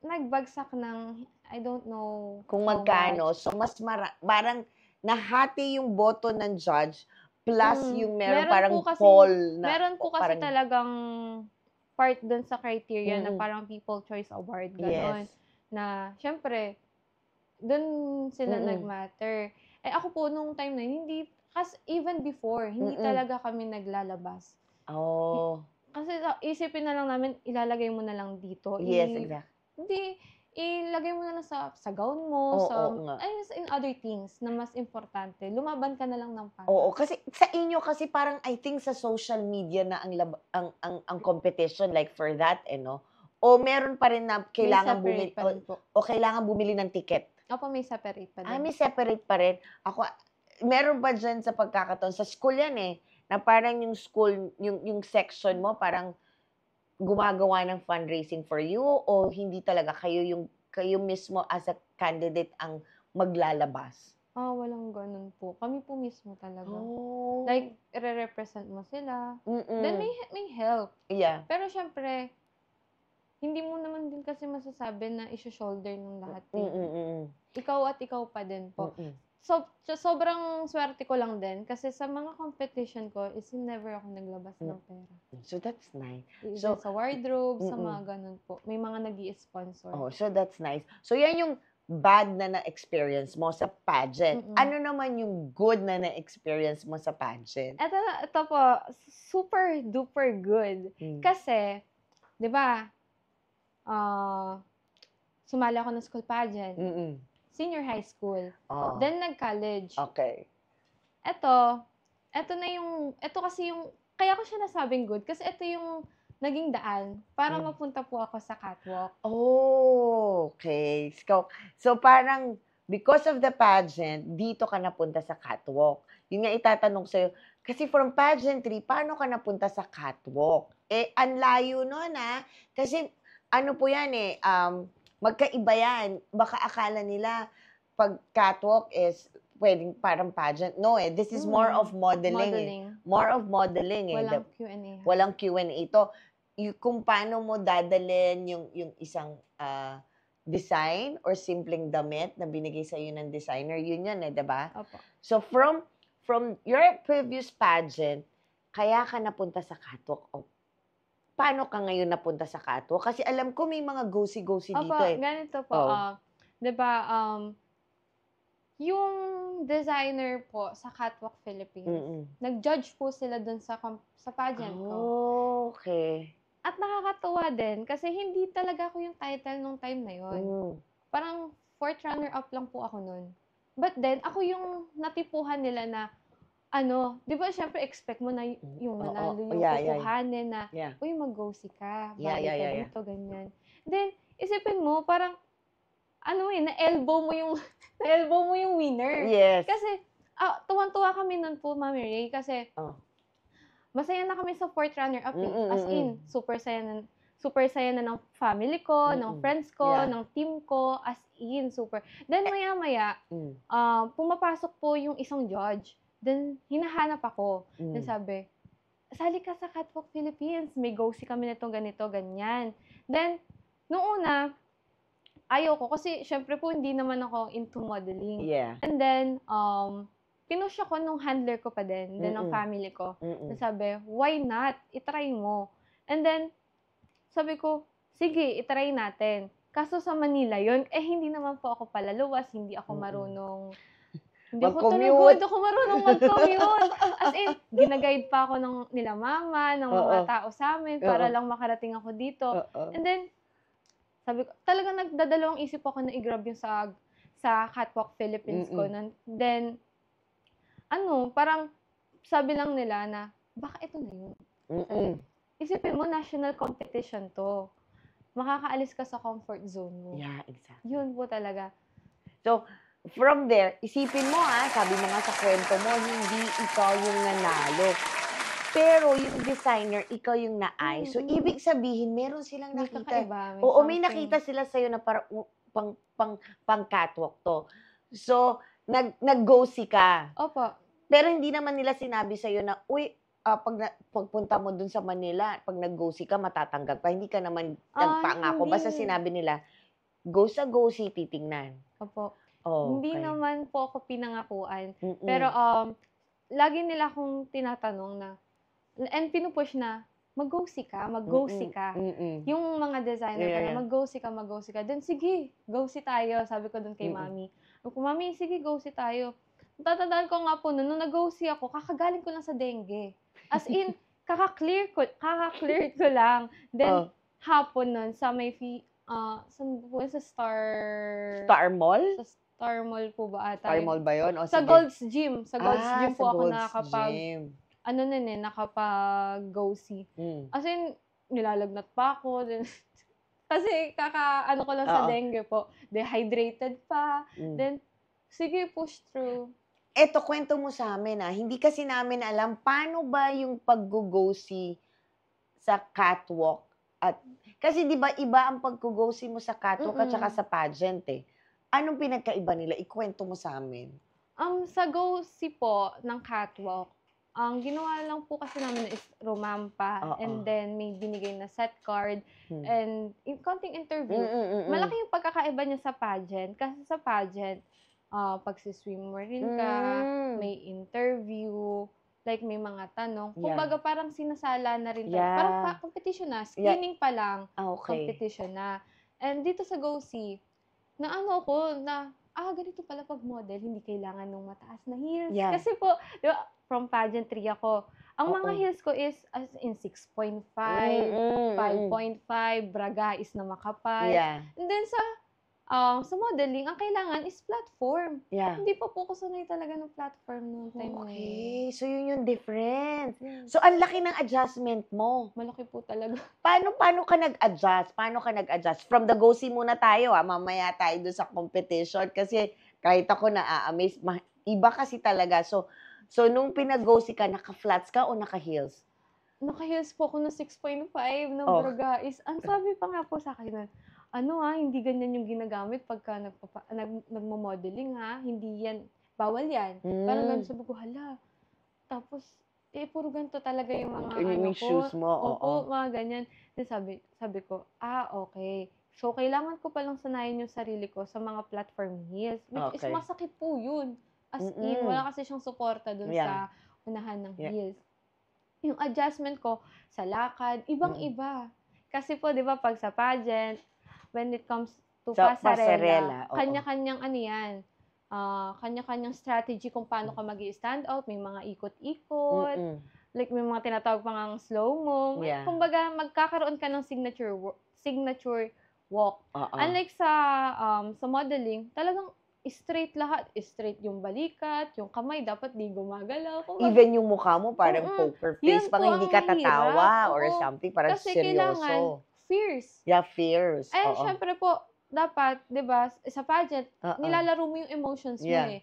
nagbagsak ng, I don't know kung magkano. So, mas parang nahati yung boto ng judge plus yung meron parang poll na. Meron po kasi talagang part dun sa criteria na parang people choice award. Ganon. Na, syempre, dun sila nag-matter. Ako po, nung time na yun, hindi, kasi even before, hindi talaga kami naglalabas. Kasi isipin na lang namin, ilalagay mo na lang dito. Yes, exactly. Hindi, ilagay mo na lang sa gown mo, in other things na mas importante. Lumaban ka na lang ng parang. Kasi sa inyo kasi parang I think sa social media na ang competition like for that, o meron pa rin na kailangan bumili o kailangan bumili ng ticket. Opo, may separate pa din. May separate pa rin. Ako, meron ba dyan sa pagkakataon? Sa school yan na parang yung school, yung section mo, parang gumagawa ng fundraising for you o hindi talaga kayo mismo as a candidate ang maglalabas? Walang ganun po. Kami po mismo talaga. Like, re-represent mo sila. Then may help. Yeah. Pero syempre, hindi mo naman din kasi masasabi na i-shoulder ng lahat Mm, eh. mm, mm, Ikaw at ikaw pa din po. mm. Sobrang swerte ko lang din kasi sa mga competition ko is never ako naglabas ng pera. So that's nice. Either So, sa wardrobe, sa mm. mga ganun po. May mga nag-i-sponsor. Oh, so that's nice. So yan yung bad na na-experience mo sa pageant. Mm-mm. Ano naman yung good na na-experience mo sa pageant? Ito po, super duper good. Mm. Kasi, di ba, sumali ako ng school pageant. Mm-mm. Senior high school. Oh. Then nag-college. Okay. Ito kasi yung, kaya ko siya nasabing good, kasi ito yung naging daan para mapunta po ako sa catwalk. Oh, okay. So parang, because of the pageant, dito ka napunta sa catwalk. Yun nga itatanong sa'yo, kasi from pageantry, paano ka napunta sa catwalk? Eh, ang layo nun kasi ano po yan magkaiba yan. Baka akala nila, pag catwalk is pwedeng parang pageant. No this is more of modeling. More of modeling Walang Q&A. Walang Q&A ito. Kung paano mo dadalhin yung isang design or simpleng damit na binigay sa iyo ng designer, yun diba? Opo. So from your previous pageant, kaya ka napunta sa catwalk. Paano ka ngayon napunta sa catwalk? Kasi alam ko may mga go-si dito ganito po. Diba, yung designer po sa Catwalk Philippines, nag-judge po sila dun sa pageant ko. Okay. At nakakatuwa din kasi hindi talaga ako yung title nung time na yun. Parang 4th runner-up lang po ako nun. But then, ako yung natipuhan nila na di ba, syempre, expect mo na yung manalo yung kukuhanin na, uy, mag-go-si ka, balik ka dito, ganyan. Then, isipin mo, parang, na-elbow mo yung winner. Yes. Kasi, tuwan-tuwa kami nun po, Mami Ray, kasi, masaya na kami sa 4th runner-up. As in, super saya na ng family ko, ng friends ko, ng team ko, as in, super. Then, maya-maya, pumapasok po yung isang judge. Then, hinahanap ako. Then sabi, sali ka sa Catwalk Philippines. May go-si kami nito, ganito, ganyan. Then, noong una, ayoko. Kasi, syempre po, hindi naman ako into modeling. Yeah. And then, pinush ako nung handler ko pa din. Then, ng family ko. Then sabi, why not? Itry mo. And then, sabi ko, sige, itry natin. Kaso sa Manila yun, hindi naman po ako palaluwas. Hindi ako marunong... Hindi ako marunong mag-commute. As in, ginaguide pa ako nila mama, ng mga tao sa amin, para lang makarating ako dito. And then, sabi ko, talagang nagdadalawang isip ako na i-grab yung sa Catwalk Philippines ko. Then, parang sabi lang nila na, baka ito na yun. Isipin mo, national competition to. Makakaalis ka sa comfort zone mo. Yeah, exactly. Yun po talaga. So, from there, isipin mo sabi mo nga sa kwento mo, hindi ikaw yung nanalo. Pero yung designer, ikaw yung na-eye. So, ibig sabihin, meron silang nakita. May nakita sila sa'yo na para pang catwalk to. So, nag-go-si ka. Opo. Pero hindi naman nila sinabi sa'yo na, pagpunta mo dun sa Manila, pag nag-go-si ka, matatanggap ka. Hindi ka naman nagpangako. Basta sinabi nila, go sa go-si, titingnan. Opo. Oh, hindi naman po ako pinangakuan. Pero, lagi nila akong tinatanong na, and pinupush na, mag-go-si ka. Yung mga designer, mag-go-si ka. Then, sige, go-si tayo. Sabi ko dun kay Mami. Mami, sige, go-si tayo. Tatandaan ko nga po, nung nag-go-si ako, kakagaling ko lang sa dengue. As in, kaka-clear ko lang. Then, hapon nun, sa may sa Star Mall? Sa Star Mall po ba ata? Star Mall ba yun? Sa Gold's Gym. Sa Gold's Gym po ako nakapag-go-see. As in, nilalagnat pa ako. Then, kasi ko lang sa dengue po. Dehydrated pa. Then, sige, push through. Eto, kwento mo sa amin hindi kasi namin alam paano ba yung pag-go-see sa catwalk. Kasi di ba iba ang pag-go-see mo sa catwalk at saka sa pageant Anong pinagkaiba nila? Ikwento mo sa amin. Sa go-see po ng catwalk, ang ginawa lang po kasi namin is rumampa Oo. and then may binigay na set card and in konting interview. Mm. Malaki yung pagkakaiba niya sa pageant kasi sa pageant, pagsiswimmer rin ka, may interview, like may mga tanong. Yeah. Kumbaga parang sinasala na rin tayo. Yeah. Parang competition na, screening pa lang, Okay. competition na. And dito sa GoSee, na ano ko, na ganito pala pag model, hindi kailangan ng mataas na heels. Yeah. Kasi po, di ba, from pageantry ako. Ang mga Oo. heels ko is as in 6.5, 5.5, bragais na makapal. Yeah. And then sa modeling, ang kailangan is platform. Yeah. Hindi pa po ko sanay talaga ng platform noong time na yun. Okay. So, yun yung difference. So, ang laki ng adjustment mo. Malaki po talaga. Paano ka nag-adjust? Paano ka nag-adjust? From the GoSee muna tayo, mamaya tayo doon sa competition. Kasi kahit ako na-amaze, iba kasi talaga. So nung pinag-GoSee ka, naka-flats ka o naka-heels? Naka-heels po ako na 6.5 na Oh. bragais. Ang sabi pa nga po sa akin, hindi ganyan yung ginagamit pagka nagmo-modeling ha. Hindi yan, bawal yan. Parang ganun sabi ko, hala. Tapos, puro ganito talaga yung mga Yung shoes mo, Opo, mga ganyan. Then sabi ko, okay. So, kailangan ko palang sanayin yung sarili ko sa mga platform heels. Which is Okay. masakit po yun. As in, wala kasi siyang suporta dun Yeah. sa unahan ng Yeah. heels. Yung adjustment ko sa lakad, ibang-iba. Kasi po, di ba, pag sa pageant, when it comes to Sa pasarela, pasarela, oo. kanya-kanyang kanya-kanyang strategy kung paano ka mag-i-stand out. May mga ikot-ikot, like may mga tinatawag pa ngang slow-mo. Yeah. Kumbaga, magkakaroon ka ng signature walk. Unlike sa modeling, talagang straight lahat. Straight yung balikat, yung kamay, dapat di gumagalaw. Kumbaga, Even yung mukha mo, parang poker face, Yun pang po hindi ang ka tatawa mahirap. or Oo. something, parang kasi kailangan seryoso. fierce. Yeah, fierce. Eh, Oo. syempre po, dapat, di ba, sa pageant, nilalaro mo yung emotions mo Yeah.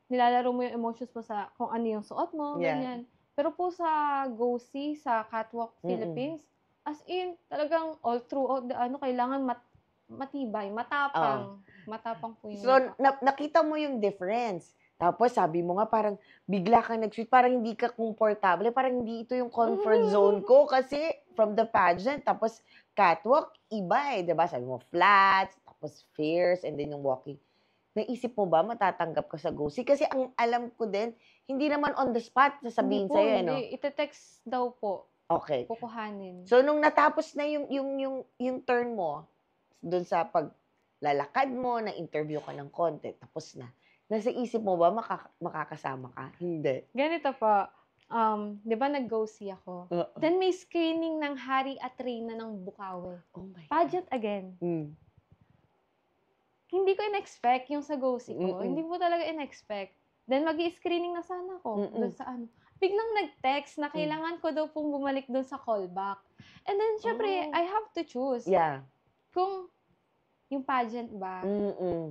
Nilalaro mo yung emotions mo sa kung ano yung suot mo, Yeah. ganyan. Pero po sa GoSee, sa Catwalk Philippines, as in, talagang all throughout kailangan matibay, matapang. Matapang po yung So, nakita mo yung difference. Tapos, sabi mo nga, parang bigla kang nag-switch, parang hindi ka komportable, parang hindi ito yung comfort zone ko kasi from the pageant, tapos catwalk, iba diba? Sabi mo, flats, tapos fierce, and then yung walking. Naisip mo ba matatanggap ka sa GoSee? Kasi ang alam ko din, hindi naman on the spot sasabihin sa'yo, no? Hindi. Ite-text daw po. Okay. Kukuhanin. So, nung natapos na yung turn mo, dun sa paglalakad mo, na-interview ka ng konti, tapos na. Nasa isip mo ba makakasama ka? Hindi. Ganito po. Di ba nag-GoSee ako? Then may screening ng Hari at Reyna ng Bukawi. Oh my God. Pageant again. Hindi ko in-expect yung sa GoSee ko. Hindi mo talaga in-expect. Then mag-i-screening na sana ako. Doon sa Biglang nag-text na kailangan ko daw pong bumalik doon sa callback. And then, syempre, I have to choose. Yeah. Kung yung pageant ba?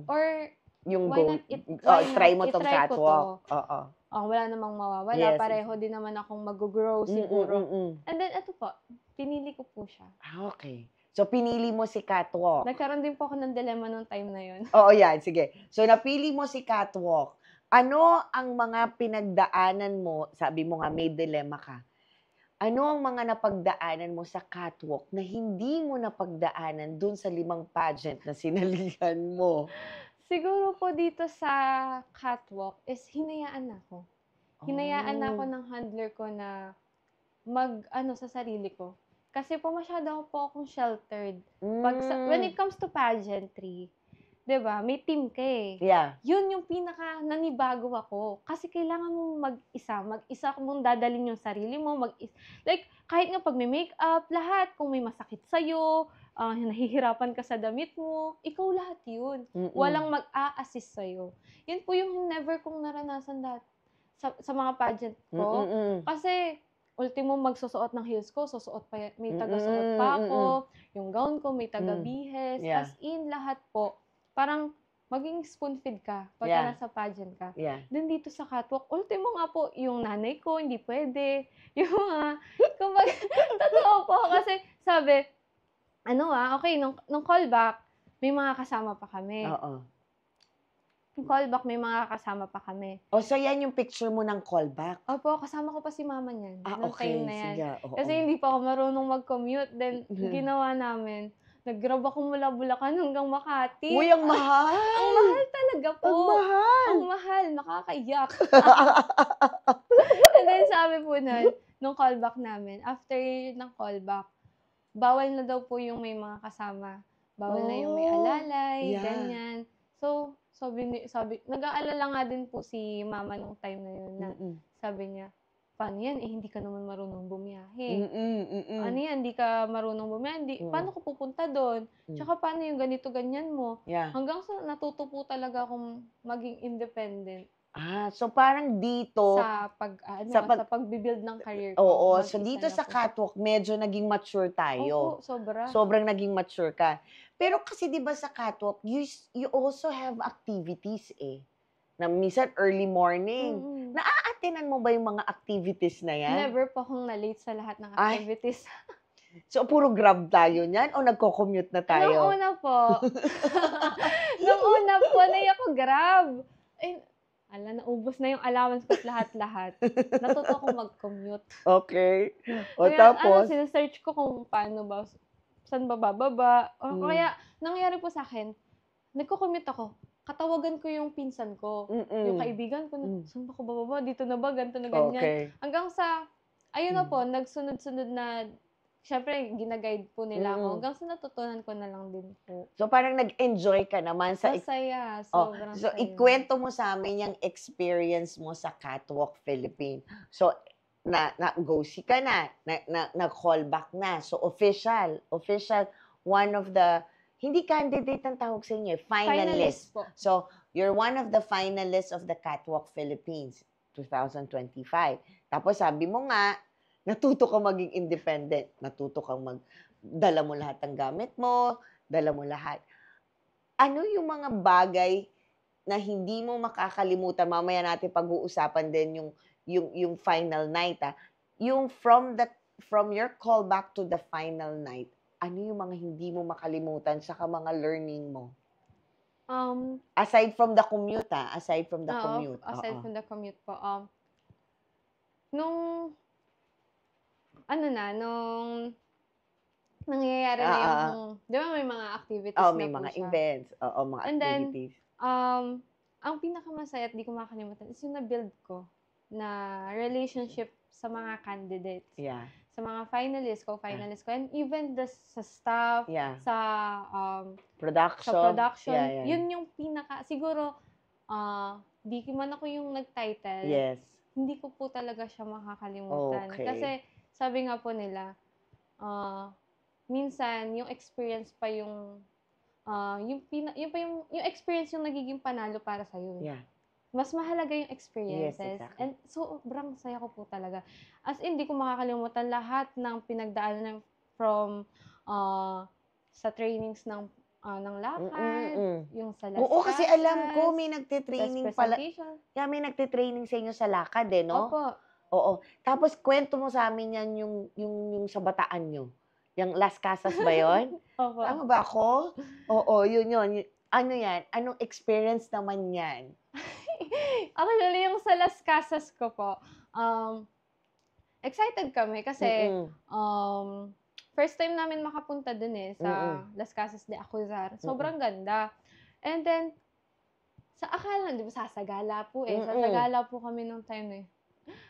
Or yung why go, not try mo tong i-try ko catwalk. to. Oo. Wala namang mawawala. Yes. Pareho din naman akong mag-grow siguro. And then, eto po, pinili ko po siya. Okay. So, pinili mo si catwalk. Nagkaroon din po ako ng dilemma nung time na yun. Oo, yan. Sige. So, napili mo si catwalk. Ano ang mga pinagdaanan mo? Sabi mo nga, may dilemma ka. Ano ang mga napagdaanan mo sa catwalk na hindi mo napagdaanan dun sa 5 pageant na sinalihan mo? Siguro po dito sa catwalk is hinayaan ako. Hinayaan ako ng handler ko na sa sarili ko. Kasi po masyado po akong sheltered. When it comes to pageantry, 'di ba? May team ka eh. Yeah. Yun yung pinaka nanibago ako. Kasi kailangan mong mag-isa mong dadalhin yung sarili mo, like kahit nga pag may makeup, lahat kung may masakit sa nahihirapan ka sa damit mo, ikaw lahat yun. Walang mag-a-assist sa Yun po yung never kong naranasan sa mga pageant ko. Kasi ultimo magsusuot ng heels ko, may taga-suot pa ako, yung gown ko may taga-bihes, as in lahat po. Parang maging spoon-feed ka pagka nasa pageant ka. Then dito sa catwalk, ultimo nga po, yung nanay ko, hindi pwede. Yung kumbaga, totoo po. Kasi sabi, okay, nung callback, may mga kasama pa kami. Oo. callback, may mga kasama pa kami. O, so yan yung picture mo ng callback. Opo, kasama ko pa si mama niyan. Nung Okay. time na yan. Sige, oo. Kasi hindi pa ako marunong mag-commute. Then, ginawa namin, nag-grab ako mula Bulacan hanggang Makati. Uy, ang mahal! Ang mahal talaga po. Ang mahal! Ang mahal, nakakaiyak. And then sabi po nung callback namin, after ng callback, bawal na daw po yung may mga kasama. Bawal na yung may alalay, yeah. ganyan. So, nag-aalala nga din po si mama nung time na yun na sabi niya, paano yan? Hindi ka naman marunong bumiyahe. Ano yan? Hindi ka marunong bumiyahe. Paano ko pupunta doon? Tsaka paano yung ganito, ganyan mo? Yeah. Hanggang sa natuto po talaga akong maging independent. So parang dito, Sa pagbibuild ng career ko. oo, so Mag-isa dito na sa po. catwalk, medyo naging mature tayo. Opo, sobra. Sobrang naging mature ka. Pero kasi 'di ba sa catwalk, you also have activities na minsan early morning. Atinan mo ba yung mga activities na yan? Never po akong na-late sa lahat ng Ay. activities. So puro grab tayo niyan o nagko-commute na tayo? Nung una po, ako grab. Ay, naubos na yung allowance ko at lahat-lahat. Natuto akong mag-commute. Okay. O Kaya, tapos? sinesearch ko kung paano ba, saan ba bababa. O kaya, nangyari po sa akin, nagko-commute ako. Katawagan ko yung pinsan ko. Yung kaibigan ko, saan ba ko bababa? Dito na ba? Ganito na ganyan. Okay. Hanggang sa, ayun na po, nagsunod-sunod na, syempre, ginaguide po nila ako. Hanggang sa natutunan ko na lang din po. So parang nag-enjoy ka naman sa... Masaya. Sobrang So saya. ikwento mo sa amin yung experience mo sa Catwalk Philippines. So, na-go-see ka na-callback na. So official, one of the... Hindi candidate ang tawag sa inyo, finalist. Po. So, you're one of the finalists of the Catwalk Philippines 2025. Tapos sabi mo nga, natuto kang maging independent. Natuto kang dala mo lahat ng gamit mo, dala mo lahat. Ano yung mga bagay na hindi mo makakalimutan? Mamaya natin pag-uusapan din yung final night. Yung from your callback to the final night, ano yung mga hindi mo makalimutan sa mga learning mo? Aside from the commute, aside from the commute. Aside from the commute po. Nung nangyayari na yung, di ba may mga activities na may po mga siya. events, mga And then, activities. Ang pinakamasaya at di ko makakalimutan is yung na-build ko na relationship sa mga candidates. Yeah. Sa mga finalists ko, and even sa staff, Yeah. sa Production. production, yun yung siguro, di man ako yung nag-title, Yes. hindi ko po talaga siya makakalimutan. Okay. Kasi sabi nga po nila, minsan yung experience pa yung experience yung nagiging panalo para sa iyo. Yeah. Mas mahalaga yung experiences. Yes, exactly. And sobrang saya ko po talaga. As in, di ko makakalimutan lahat ng pinagdaanan from sa trainings ng lakad, yung sa Las Oo, kasi alam ko Casas, may nagte-training tas pala. presentation. Yeah, may nagte-training sa inyo sa lakad no? Opo. Oo. Tapos kwento mo sa amin yan yung sa Bataan nyo. Yung Las Casas ba yon? Opo. Tama ba ako? Oo, yun. Ano yan? Anong experience naman yan? Actually, yung sa Las Casas ko po, excited kami kasi first time namin makapunta dun sa Las Casas de Acuzar. Sobrang ganda. And then, sa akala, di ba, sasagala po Sasagala po kami nung time na yun.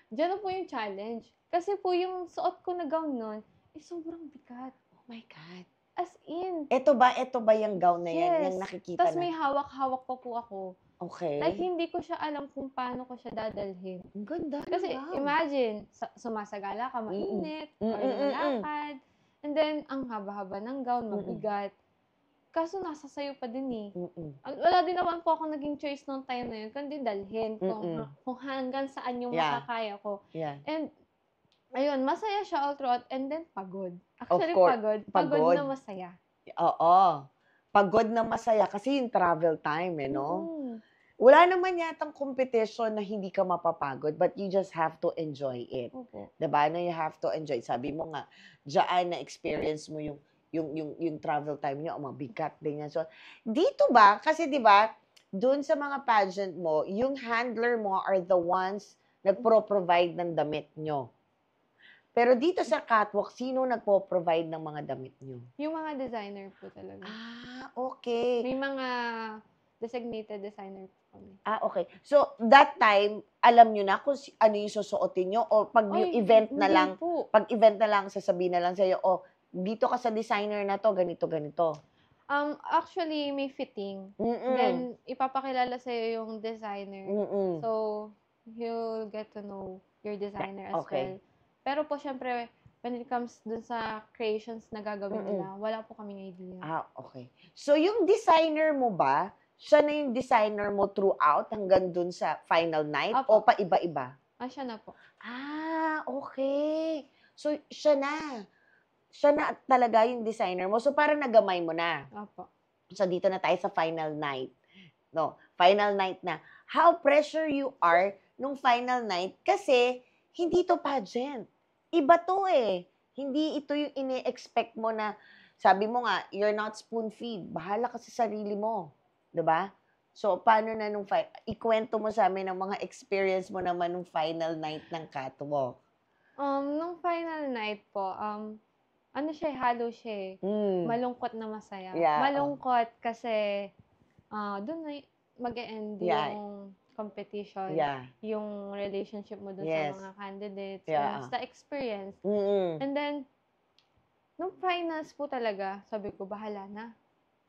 Diyan na po yung challenge. Kasi po yung suot ko na gown nun, sobrang bigat. Oh my God. As in. Ito ba yung gown na yan? Yes. Yung nakikita Tapos na? may hawak-hawak pa po ako. Okay. Like, hindi ko siya alam kung paano ko siya dadalhin. Ang ganda. Kasi, imagine, sumasagala ka, mainit, or lakad. And then, ang haba-haba ng gown, mabigat. Kaso, nasa sayo pa din Wala din naman po ako naging choice nung time na yun, kundi dalhin kung hanggang saan yung makakaya ko. Yeah. And, ayun, masaya siya all throughout, and then pagod. Actually, Of course. pagod na masaya. Oo. Pagod na masaya kasi yung travel time, no? Wala naman yatang competition na hindi ka mapapagod, but you just have to enjoy it. Okay. Diba? You have to enjoy. Sabi mo nga, diyan na-experience mo yung travel time niyo, mabigat din yan. So, dito ba, kasi diba, dun sa mga pageant mo, yung handler mo are the ones nagpro-provide ng damit nyo. Pero dito sa catwalk, sino nagpo-provide ng mga damit nyo? Yung mga designer po talaga. Okay. May mga designated designer po kami. Okay. So, that time, alam nyo na kung ano yung susuotin nyo o pag yung Ay, event na hindi lang, po. pag event na lang, sasabihin na lang sa'yo, dito ka sa designer na to, ganito, ganito. Actually, may fitting. Then, ipapakilala sa'yo yung designer. So, you'll get to know your designer as well. Pero po, syempre, when it comes dun sa creations na gagawin nila, wala po kaming idea. Okay. So, yung designer mo ba, siya na yung designer mo throughout hanggang dun sa final night? Opo. O pa-iba-iba? Siya na po. Okay. So, siya na. Siya na talaga yung designer mo. So, parang nagamay mo na. Opo. So, dito na tayo sa final night. No, final night na. How pressure you are nung final night kasi hindi to pageant. Iba to eh. Hindi ito yung ini-expect mo na, sabi mo nga, you're not spoon-feed. Bahala ka sa sarili mo. 'Di ba? So, paano na nung ikwento mo sa amin ang mga experience mo naman nung final night ng catwalk? Nung final night po, ano siya, halo siya eh. Malungkot na masaya. Yeah, Malungkot kasi doon na mag-e-end yung competition, yung relationship mo dun sa mga candidates, and sa experience. And then, nung finals po talaga, sabi ko, bahala na.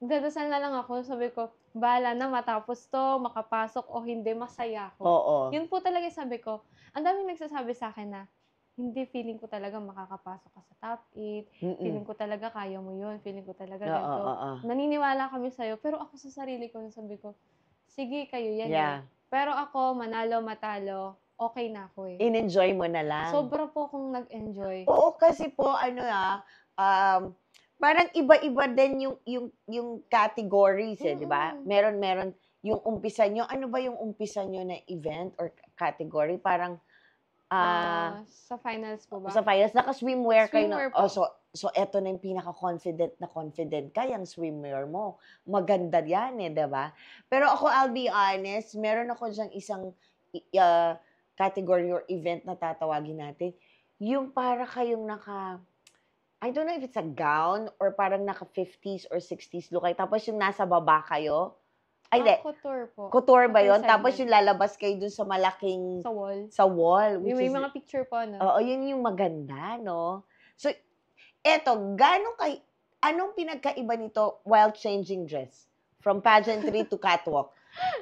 Dadasal na lang ako, sabi ko, bahala na, matapos to, makapasok o hindi, masaya ako. Yun po talaga sabi ko. Ang daming nagsasabi sa akin na, hindi, feeling ko talaga makakapasok ka sa top 8. Feeling ko talaga kaya mo yun. Feeling ko talaga ganito. Naniniwala kami sa'yo. Pero ako sa sarili ko, sabi ko, sige, kayo yan eh. Pero ako, manalo, matalo, okay na ako eh. In-enjoy mo na lang. Sobra po akong nag-enjoy. Oo, kasi po, parang iba-iba din yung categories eh, di ba? Meron yung umpisa nyo. Ano ba yung umpisa nyo na event or category? Parang, sa finals po ba? Sa finals, naka-swimwear kayo na. Po. So eto na yung pinaka-confident ka, yung swimwear mo. Maganda yan eh, diba? Pero ako, I'll be honest, meron ako dyan isang category or event na tatawagin natin. Yung para kayong I don't know if it's a gown or parang naka-50s or 60s look kayo. Tapos yung nasa baba kayo. Ay, hindi. Couture po. Couture ba yun? Couture Tapos segment. yung lalabas kayo dun sa malaking... Sa wall. Yung may mga picture po, no? Oo, yun yung maganda, no? So, eto, anong pinagkaiba nito while changing dress? From pageantry to catwalk.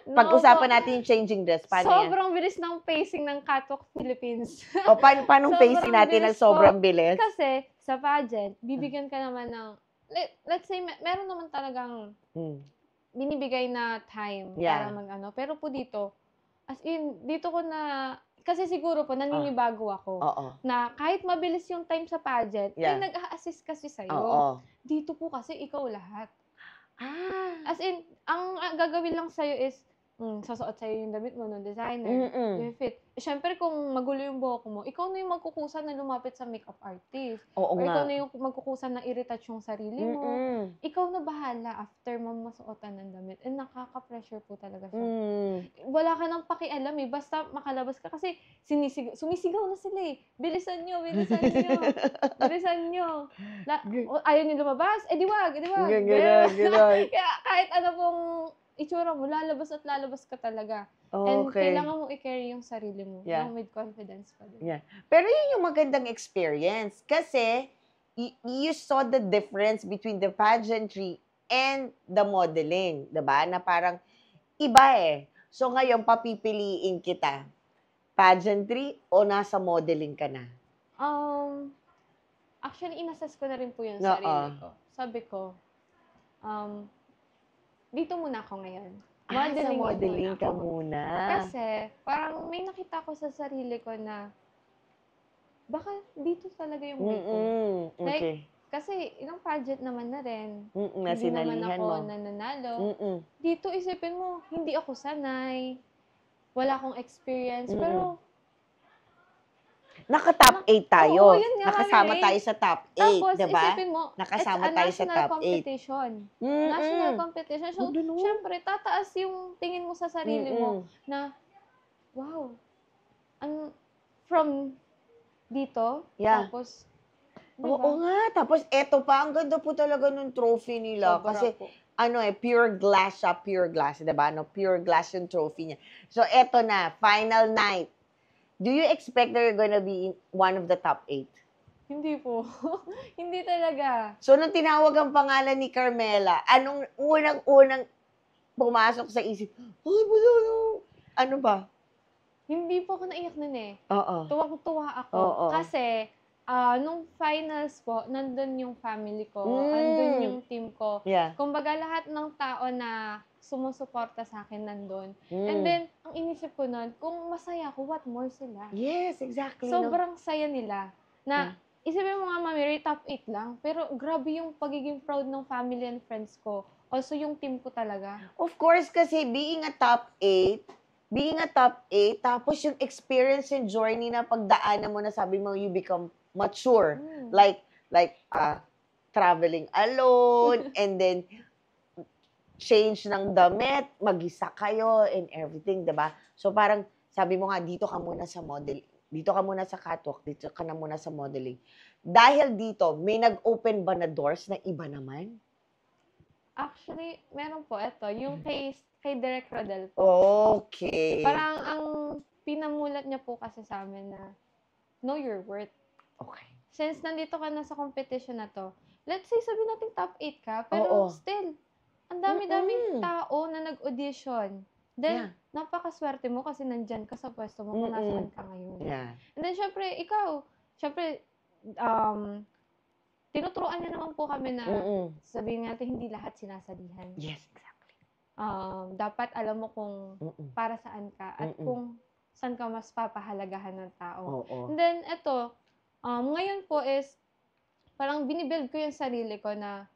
Pag-usapan natin yung changing dress. Paano sobrang bilis ng pacing ng Catwalk Philippines. O, paano pacing natin ng sobrang bilis? Kasi, sa pageant, bibigyan ka naman ng, let's say, meron naman talagang binibigay na time para mag-ano. Pero po dito, as in, dito ko na, kasi siguro po, naninibago ako. Na kahit mabilis yung time sa pageant, may nag-a-assist kasi sa'yo. Dito po kasi, ikaw lahat. As in, ang gagawin lang sa'yo is, sasuot sa'yo yung damit mo ng designer, yung fit. Siyempre, kung magulo yung buhok mo, ikaw na yung magkukusa na lumapit sa makeup artist. Oo, ikaw na yung magkukusa na i-retouch yung sarili mo. Ikaw na bahala after mo masuotan ng damit. And nakaka-pressure po talaga siya. Wala ka nang pakialam eh. Basta makalabas ka. Kasi sumisigaw na sila eh. Bilisan nyo, bilisan nyo. Bilisan nyo. Ayaw nyo lumabas? Di wag. Ganun. Kaya kahit ano pong itsura mo, lalabas at lalabas ka talaga. And kailangan mo i-carry yung sarili mo. Yung with confidence pa din. Pero yun yung magandang experience. Kasi, you saw the difference between the pageantry and the modeling. Diba? Na parang, iba eh. So ngayon, papipiliin kita. Pageantry o nasa modeling ka na? Actually, inassess ko na rin po yung sarili ko. Sabi ko, dito muna ako ngayon. Modeling ka muna. Kasi, parang may nakita ko sa sarili ko na, baka dito talaga yung way ko. Like, kasi ilang pageant naman na rin. Hindi naman ako nananalo. Dito, isipin mo, hindi ako sanay. Wala akong experience. Pero, Naka-top 8 tayo. Oo, yun nga, Nakasama Mami Ray. tayo sa top 8, Tapos, diba? isipin mo, Nakasama it's a tayo sa national top 8. competition. National competition. So, Ganda nun. syempre, tataas yung tingin mo sa sarili mo na, wow, from dito, Yeah. tapos, Oo diba? nga. Tapos, eto pa, ang ganda po talaga ng trophy nila. Sobra Kasi, po. pure glass siya, pure glass, diba? Pure glass yung trophy niya. So, eto na, final night. Do you expect that you're gonna be in one of the top 8? Hindi po. Hindi talaga. So, nung tinawag ang pangalan ni Carmela, anong unang-unang pumasok sa isip? Ano ba? Hindi po ako naiyak nun eh. Oo. Tuwang-tuwa ako. Oo. Kasi, nung finals po, nandun yung family ko, andun yung team ko. Yeah. Kumbaga, lahat ng tao na sumusuporta sa akin nandun. And then, ang inisip ko nun, kung masaya ako, what more sila? Yes, exactly. Sobrang saya nila. Na, isipin mo nga, Mami Ray, top 8 lang. Pero grabe yung pagiging proud ng family and friends ko. Also, yung team ko talaga. Of course, kasi being a top 8, tapos yung experience and journey na pagdaanan mo na sabi mo, you become mature. Like, traveling alone, and then, change ng damit, mag-isa kayo, and everything, diba? So, parang, sabi mo nga, dito ka muna sa model, dito ka muna sa catwalk, dito ka na muna sa modeling. Dahil dito, may nag-open ba na doors na iba naman? Actually, meron po. Ito, yung kay Direk Rodel po. Okay. Parang ang pinamulat niya po kasi sa amin na know your worth. Okay. Since nandito ka na sa competition na to, let's say sabi natin top 8 ka, pero still, ang dami-daming tao na nag-audition. Then, napakaswerte mo kasi nandyan ka sa pwesto mo kung nasaan ka ngayon. Yeah. And then, syempre, tinuturuan niya naman po kami na sabihin natin, hindi lahat sinasalihan. Yes, exactly. Dapat alam mo kung para saan ka at kung saan ka mas papahalagahan ng tao. And then, eto, ngayon po is, parang binibuild ko yung sarili ko na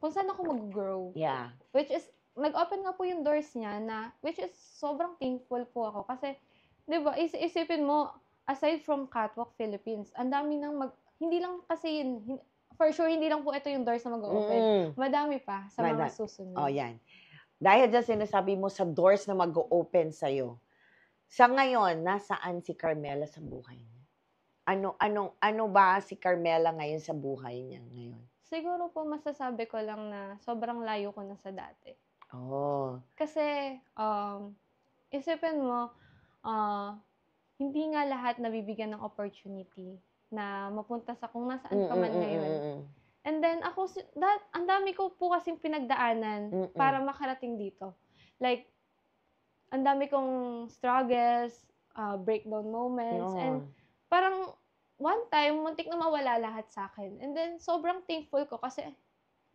kung saan ako mag-grow. Yeah. Which is, nag-open nga po yung doors niya na, which is sobrang thankful po ako. Kasi, di ba, isipin mo, aside from Catwalk Philippines, ang dami nang hindi lang kasi yun, for sure, hindi lang po ito yung doors na mag-open. Madami pa sa mga susunod. Oh, yan. Dahil dyan sinasabi mo sa doors na mag-open sa'yo, sa ngayon, nasaan si Carmela sa buhay niya? Ano ba si Carmela ngayon sa buhay niya ngayon? Siguro po masasabi ko lang na sobrang layo ko na sa dati. Oh. Kasi, isipin mo, hindi nga lahat nabibigyan ng opportunity na mapunta sa kung nasaan ka man ngayon. And then, ang dami ko po kasing pinagdaanan para makarating dito. Like, ang dami kong struggles, breakdown moments, and parang one time, muntik na mawala lahat sa akin. And then, sobrang thankful ko kasi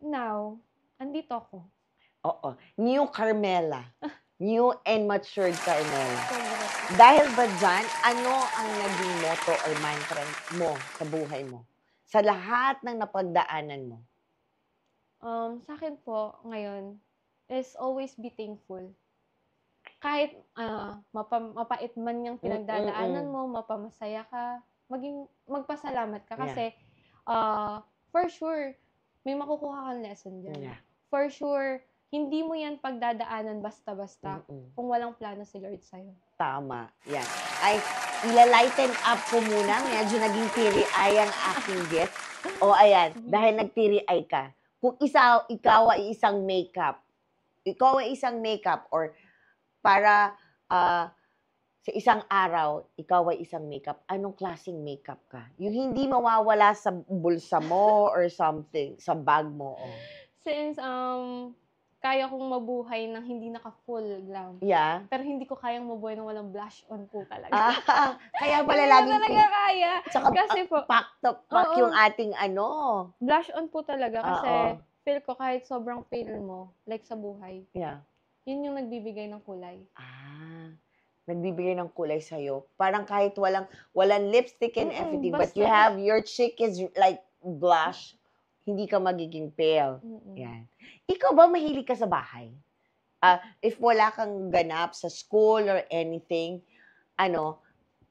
now, andito ako. Oo. New Carmela. New and matured Carmela. Dahil ba dyan, ano ang naging motto or mantra mo sa buhay mo? Sa lahat ng napagdaanan mo? Sa akin po, ngayon, is always be thankful. Kahit mapait man yung pinagdadaanan mo, mapamasaya ka, magpasalamat ka. Kasi, for sure, may makukuha kang lesson dyan. Yeah. For sure, hindi mo yan pagdadaanan basta-basta kung walang plano si Lord sa'yo. Tama. Yan. Ay, ilalighten up ko muna. Medyo naging teary-eye ang aking guest. O, ayan. Dahil nag-teary-eye ka. Kung ikaw ay isang makeup, or para sa isang araw, ikaw ay isang makeup, anong klaseng makeup ka? Yung hindi mawawala sa bulsa mo or something, sa bag mo. Since, kaya kong mabuhay nang hindi naka-full glam. Yeah. Pero hindi ko kayang mabuhay nang walang blush on po talaga. Kaya pala Hindi laging talaga kaya. Tsaka Kasi po, pack yung ating blush on po talaga kasi feel ko kahit sobrang pale mo, like sa buhay, yun yung nagbibigay ng kulay. Nagbibigay ng kulay sa'yo. Parang kahit walang lipstick and everything, but you have, your cheek is like blush, hindi ka magiging pale. Yan. Ikaw ba mahilig ka sa bahay? If wala kang ganap sa school or anything,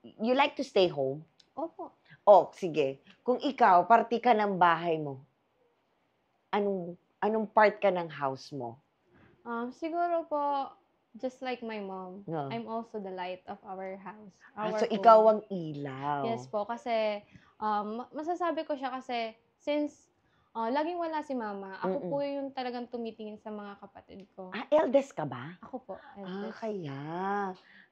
you like to stay home? Opo. Oh, sige. Kung ikaw, party ka ng bahay mo, anong part ka ng house mo? Siguro po, just like my mom, No. I'm also the light of our house. So, ikaw ang ilaw. Yes po, kasi masasabi ko siya kasi since laging wala si mama, ako po yung talagang tumitingin sa mga kapatid ko. Eldest ka ba? Ako po, eldest.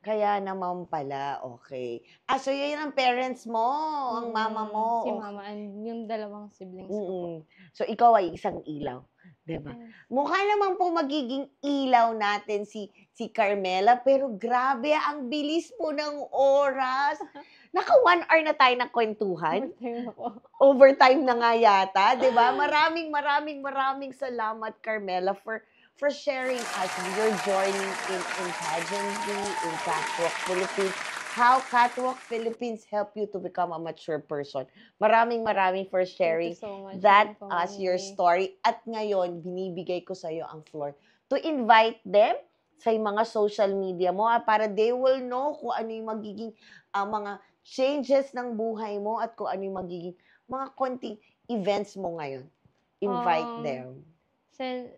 Kaya naman pala, okay. So yun ang parents mo, ang mama mo. Si mama and yung dalawang siblings ko po. So ikaw ay isang ilaw, diba? Yes. Mukha naman po magiging ilaw natin si Carmela, pero grabe, ang bilis po ng oras. Naka 1 hour na tayo ng kwentuhan. Overtime na nga yata, diba? Maraming salamat, Carmela, for sharing us your journey in pageantry, in Catwalk Philippines, how Catwalk Philippines help you to become a mature person. Maraming for sharing so much, that as your story. At ngayon, binibigay ko sa iyo ang floor to invite them sa mga social media mo para they will know kung ano yung magiging mga changes ng buhay mo at kung ano yung magiging mga konting events mo ngayon. Invite them. Since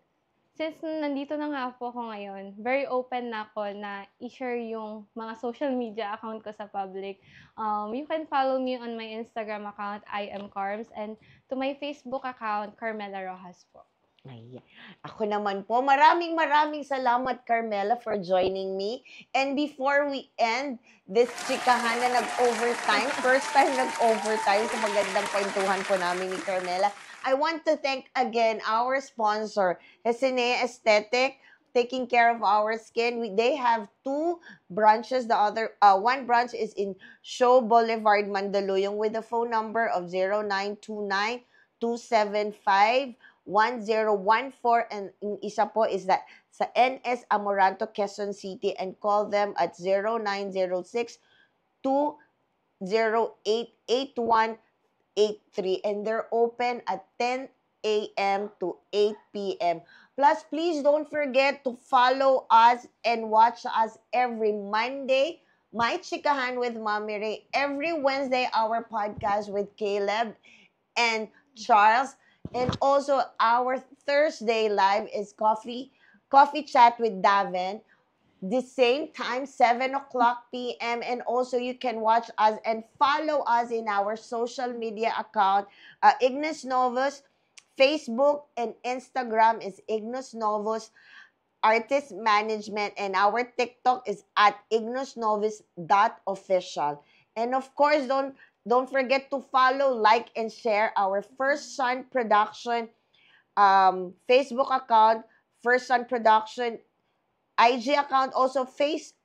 nandito na nga po ako ngayon, very open na ako na i-share yung mga social media account ko sa public. You can follow me on my Instagram account, I am Carms, and to my Facebook account, Carmela Rojas po. Ayan. Ako naman po, maraming salamat, Carmela, for joining me. And before we end this chikahan na nag-overtime, first time nag-overtime sa magandang kwentuhan po namin ni Carmela, I want to thank again our sponsor, Hesine Aesthetic, taking care of our skin. They have 2 branches. The other, one branch is in Show Boulevard, Mandaluyong, with the phone number of 0929-275-1014, and yung isa po is that sa NS Amoranto, Quezon City, and call them at 0906-208-8183, and they're open at 10 a.m. to 8 p.m. Plus, please don't forget to follow us and watch us every Monday, My Chikahan with Mommy Ray, every Wednesday, our podcast with Caleb and Charles, and also our Thursday live is Coffee Chat with Davin, the same time, 7 o'clock p.m. And also you can watch us and follow us in our social media account, Ignis Novus. Facebook and Instagram is Ignis Novus Artist Management, and our TikTok is at ignosnovus.official. And of course, don't forget to follow, like, and share our First Son Production Facebook account, First Son Production IG account, also First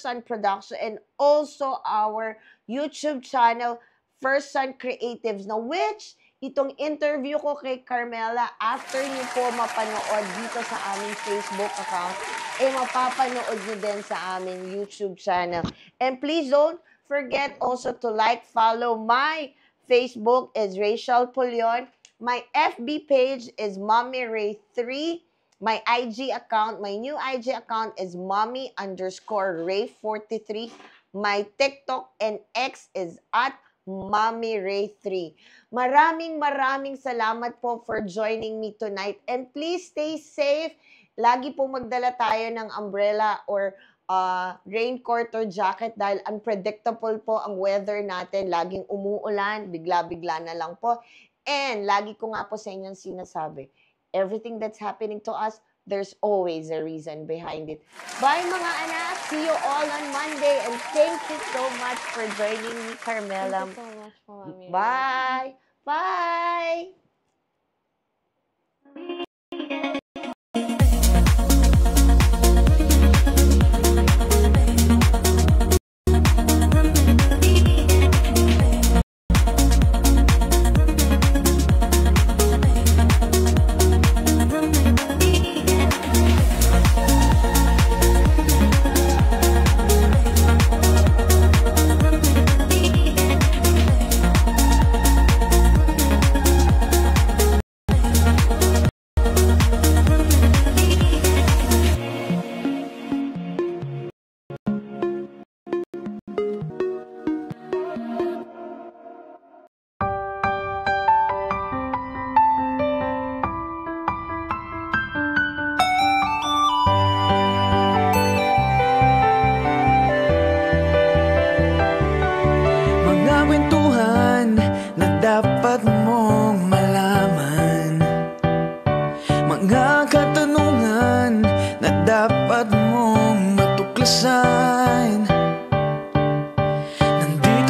Son Production, and also our YouTube channel, First Son Creatives. Now, which itong interview ko kay Carmela, after niyo po mapanood dito sa aming Facebook account, mapapanood niyo din sa aming YouTube channel. And please don't forget also to like, follow my Facebook is Rachel Pulion. My FB page is Mommy Ray 3. My IG account, my new IG account is mommy_ray43. My TikTok and X is at Mommy Ray 3. Maraming salamat po for joining me tonight. And please stay safe. Lagi po magdala tayo ng umbrella or raincoat or jacket dahil unpredictable po ang weather natin. Laging umuulan, bigla-bigla na lang po. And lagi ko nga po sa inyong sinasabi, everything that's happening to us, there's always a reason behind it. Bye mga anak! See you all on Monday, and thank you so much for joining me, Carmela. Thank you so much, Mommy. Bye! Bye!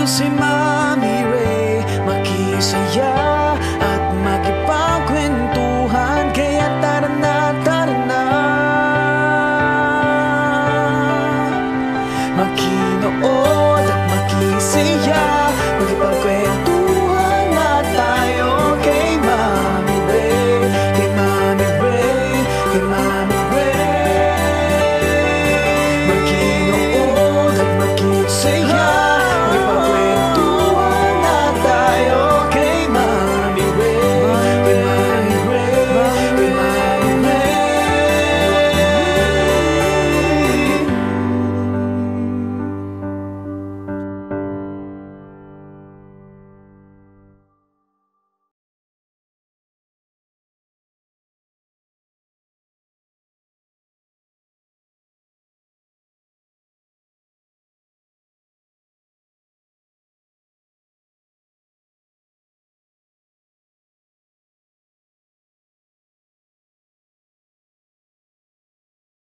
si Mami Ray, makisaya